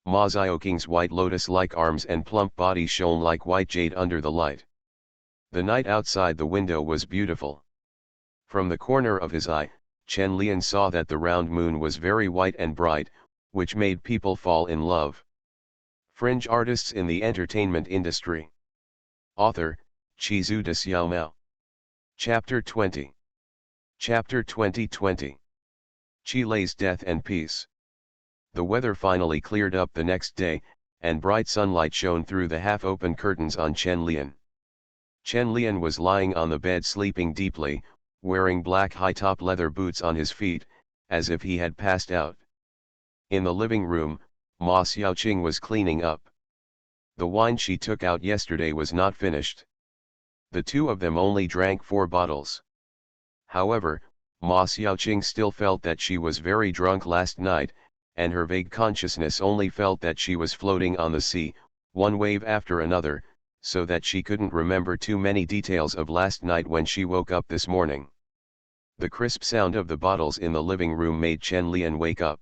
Ma Xiaoqing's white lotus-like arms and plump body shone like white jade under the light. The night outside the window was beautiful. From the corner of his eye, Chen Lian saw that the round moon was very white and bright, which made people fall in love. Fringe artists in the entertainment industry. Author, Chizu de Xiaomao. Chapter 20. Chapter 2020. Chile's Death and Peace. The weather finally cleared up the next day, and bright sunlight shone through the half-open curtains on Chen Lian. Chen Lian was lying on the bed sleeping deeply, wearing black high-top leather boots on his feet, as if he had passed out. In the living room, Ma Xiaoqing was cleaning up. The wine she took out yesterday was not finished. The 2 of them only drank 4 bottles. However, Ma Xiaoqing still felt that she was very drunk last night, and her vague consciousness only felt that she was floating on the sea, one wave after another, so that she couldn't remember too many details of last night when she woke up this morning. The crisp sound of the bottles in the living room made Chen Lian wake up.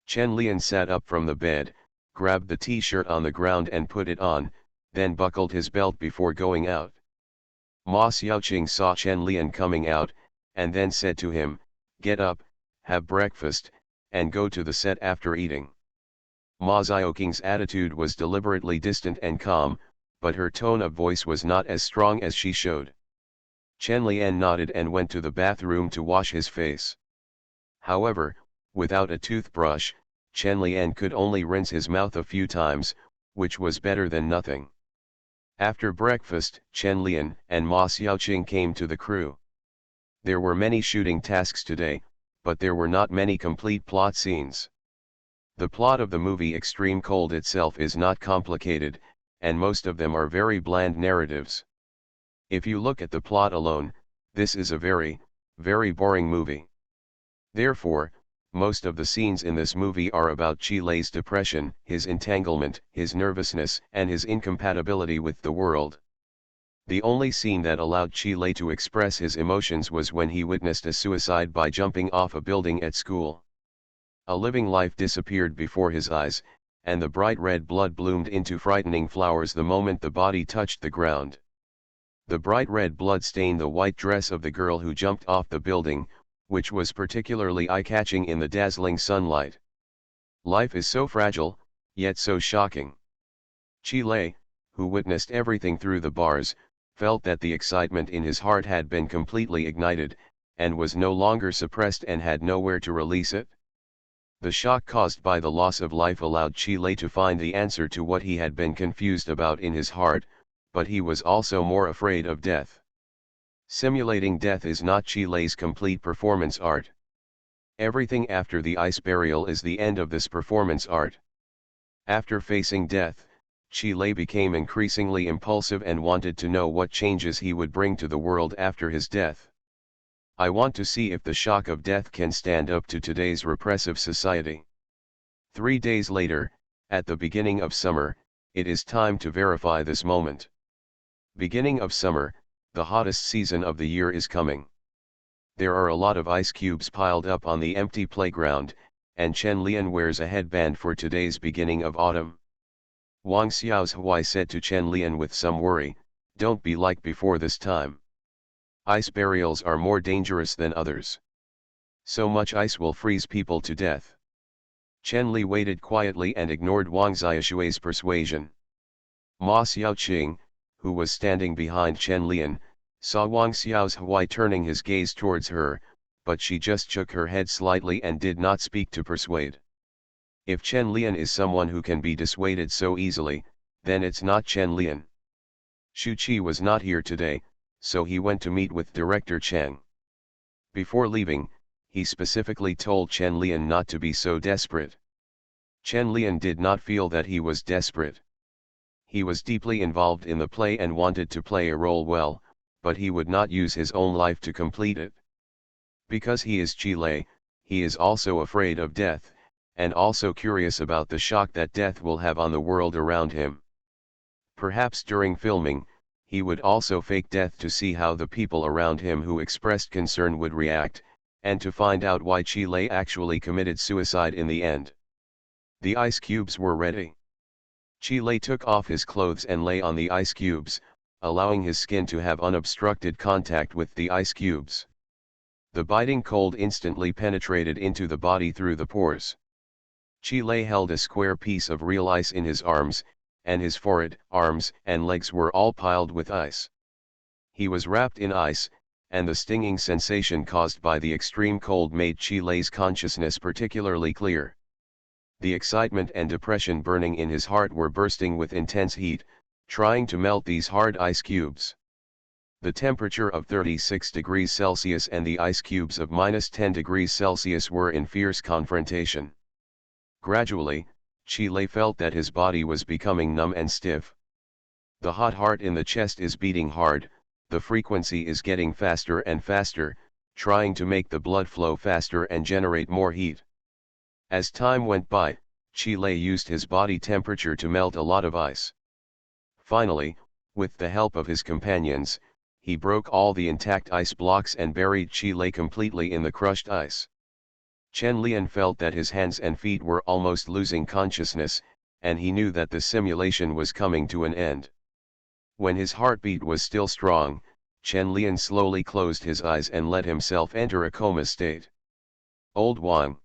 Chen Lian sat up from the bed, grabbed the t-shirt on the ground and put it on, then buckled his belt before going out. Ma Xiaoqing saw Chen Lian coming out, and then said to him, "Get up, have breakfast, and go to the set after eating." Ma Xiaoqing's attitude was deliberately distant and calm, but her tone of voice was not as strong as she showed. Chen Lian nodded and went to the bathroom to wash his face. However, without a toothbrush, Chen Lian could only rinse his mouth a few times, which was better than nothing. After breakfast, Chen Lian and Ma Xiaoqing came to the crew. There were many shooting tasks today, but there were not many complete plot scenes. The plot of the movie Extreme Cold itself is not complicated, and most of them are very bland narratives. If you look at the plot alone, this is a very, very boring movie. Therefore, most of the scenes in this movie are about Chi Lei's depression, his entanglement, his nervousness, and his incompatibility with the world. The only scene that allowed Chi Lei to express his emotions was when he witnessed a suicide by jumping off a building at school. A living life disappeared before his eyes, and the bright red blood bloomed into frightening flowers the moment the body touched the ground. The bright red blood stained the white dress of the girl who jumped off the building, which was particularly eye-catching in the dazzling sunlight. Life is so fragile, yet so shocking. Chi Lei, who witnessed everything through the bars, felt that the excitement in his heart had been completely ignited, and was no longer suppressed and had nowhere to release it. The shock caused by the loss of life allowed Chi Lei to find the answer to what he had been confused about in his heart, but he was also more afraid of death. Simulating death is not Chi Lei's complete performance art. Everything after the ice burial is the end of this performance art. After facing death, Chi Lei became increasingly impulsive and wanted to know what changes he would bring to the world after his death. I want to see if the shock of death can stand up to today's repressive society. 3 days later, at the beginning of summer, it is time to verify this moment. Beginning of summer, the hottest season of the year is coming. There are a lot of ice cubes piled up on the empty playground, and Chen Lian wears a headband for today's beginning of autumn. Wang Xiaohui said to Chen Lian with some worry, "Don't be like before this time. Ice burials are more dangerous than others. So much ice will freeze people to death." Chen Li waited quietly and ignored Wang Xiaoshui's persuasion. Ma Xiaoqing, who was standing behind Chen Lian, saw Wang Xiaoshui turning his gaze towards her, but she just shook her head slightly and did not speak to persuade. If Chen Lian is someone who can be dissuaded so easily, then it's not Chen Lian. Shu Qi was not here today, so he went to meet with Director Cheng. Before leaving, he specifically told Chen Lian not to be so desperate. Chen Lian did not feel that he was desperate. He was deeply involved in the play and wanted to play a role well, but he would not use his own life to complete it. Because he is Chi Lei, he is also afraid of death, and also curious about the shock that death will have on the world around him. Perhaps during filming, he would also fake death to see how the people around him who expressed concern would react, and to find out why Chi Lei actually committed suicide in the end. The ice cubes were ready. Chi Lei took off his clothes and lay on the ice cubes, allowing his skin to have unobstructed contact with the ice cubes. The biting cold instantly penetrated into the body through the pores. Chi Lei held a square piece of real ice in his arms, and his forehead, arms, and legs were all piled with ice. He was wrapped in ice, and the stinging sensation caused by the extreme cold made Chi Lei's consciousness particularly clear. The excitement and depression burning in his heart were bursting with intense heat, trying to melt these hard ice cubes. The temperature of 36 degrees Celsius and the ice cubes of -10 degrees Celsius were in fierce confrontation. Gradually, Chi Lei felt that his body was becoming numb and stiff. The hot heart in the chest is beating hard, the frequency is getting faster and faster, trying to make the blood flow faster and generate more heat. As time went by, Chi Lei used his body temperature to melt a lot of ice. Finally, with the help of his companions, he broke all the intact ice blocks and buried Chi Lei completely in the crushed ice. Chen Lian felt that his hands and feet were almost losing consciousness, and he knew that the simulation was coming to an end. When his heartbeat was still strong, Chen Lian slowly closed his eyes and let himself enter a coma state. Old Wang.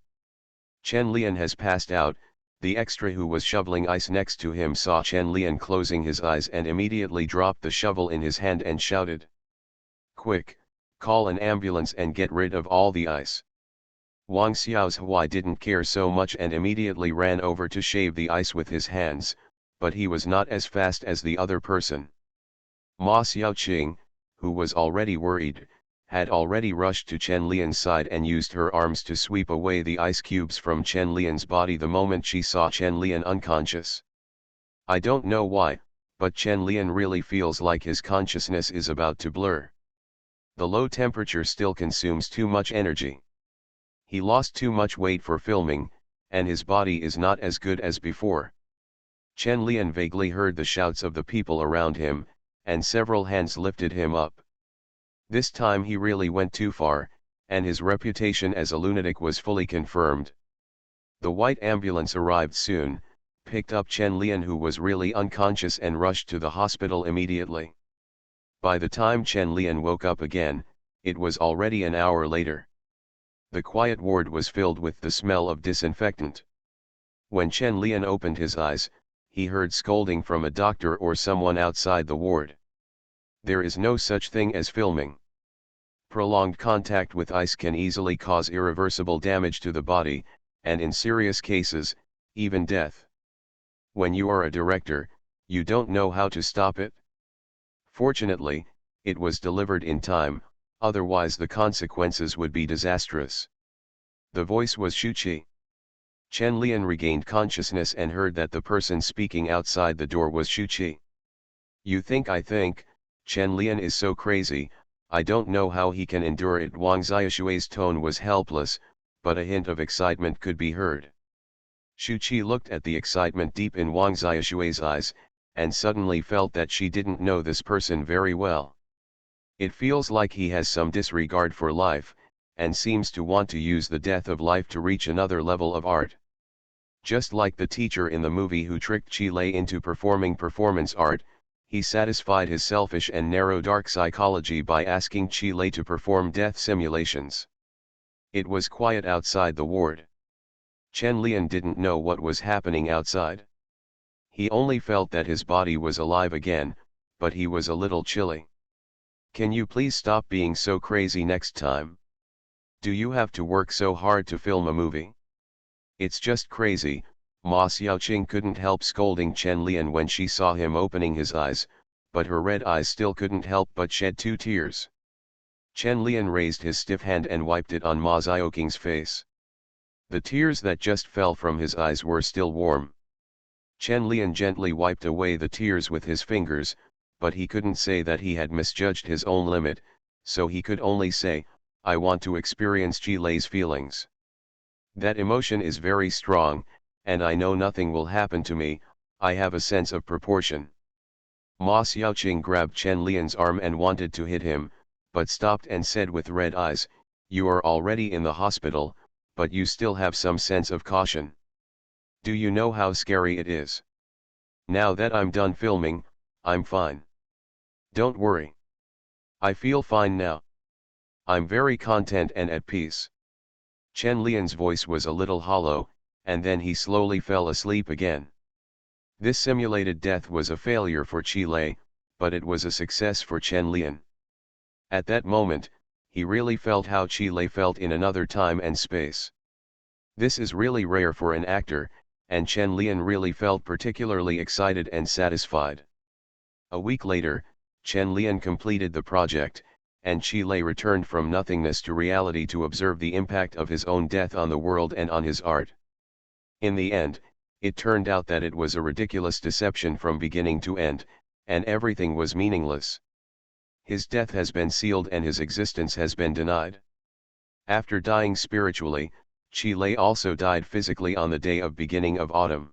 Chen Lian has passed out. The extra who was shoveling ice next to him saw Chen Lian closing his eyes and immediately dropped the shovel in his hand and shouted, "Quick, call an ambulance and get rid of all the ice." Wang Xiao's Huai didn't care so much and immediately ran over to shave the ice with his hands, but he was not as fast as the other person. Ma Xiaoqing, who was already worried, had already rushed to Chen Lian's side and used her arms to sweep away the ice cubes from Chen Lian's body the moment she saw Chen Lian unconscious. I don't know why, but Chen Lian really feels like his consciousness is about to blur. The low temperature still consumes too much energy. He lost too much weight for filming, and his body is not as good as before. Chen Lian vaguely heard the shouts of the people around him, and several hands lifted him up. This time he really went too far, and his reputation as a lunatic was fully confirmed. The white ambulance arrived soon, picked up Chen Lian, who was really unconscious, and rushed to the hospital immediately. By the time Chen Lian woke up again, it was already an hour later. The quiet ward was filled with the smell of disinfectant. When Chen Lian opened his eyes, he heard scolding from a doctor or someone outside the ward. There is no such thing as filming. Prolonged contact with ice can easily cause irreversible damage to the body, and in serious cases, even death. When you are a director, you don't know how to stop it. Fortunately, it was delivered in time, otherwise the consequences would be disastrous. The voice was Shu Qi. Chen Lian regained consciousness and heard that the person speaking outside the door was Shu Qi. "You think I think, Chen Lian is so crazy, I don't know how he can endure it." Wang Xiaoshui's tone was helpless, but a hint of excitement could be heard. Shu Qi looked at the excitement deep in Wang Xiaoshui's eyes, and suddenly felt that she didn't know this person very well. It feels like he has some disregard for life, and seems to want to use the death of life to reach another level of art. Just like the teacher in the movie who tricked Qi Lei into performing performance art, he satisfied his selfish and narrow dark psychology by asking Qi Lei to perform death simulations. It was quiet outside the ward. Chen Lian didn't know what was happening outside. He only felt that his body was alive again, but he was a little chilly. "Can you please stop being so crazy next time? Do you have to work so hard to film a movie? It's just crazy." Ma Xiaoqing couldn't help scolding Chen Lian when she saw him opening his eyes, but her red eyes still couldn't help but shed 2 tears. Chen Lian raised his stiff hand and wiped it on Ma Xiaoqing's face. The tears that just fell from his eyes were still warm. Chen Lian gently wiped away the tears with his fingers, but he couldn't say that he had misjudged his own limit, so he could only say, "I want to experience Qi Lei's feelings. That emotion is very strong, and I know nothing will happen to me. I have a sense of proportion." Ma Xiaoqing grabbed Chen Lian's arm and wanted to hit him, but stopped and said with red eyes, "You are already in the hospital, but you still have some sense of caution. Do you know how scary it is? Now that I'm done filming, I'm fine. Don't worry. I feel fine now. I'm very content and at peace." Chen Lian's voice was a little hollow, and then he slowly fell asleep again. This simulated death was a failure for Qi Lei, but it was a success for Chen Lian. At that moment, he really felt how Qi Lei felt in another time and space. This is really rare for an actor, and Chen Lian really felt particularly excited and satisfied. A week later, Chen Lian completed the project, and Qi Lei returned from nothingness to reality to observe the impact of his own death on the world and on his art. In the end, it turned out that it was a ridiculous deception from beginning to end, and everything was meaningless. His death has been sealed and his existence has been denied. After dying spiritually, Qi Lei also died physically on the day of beginning of autumn.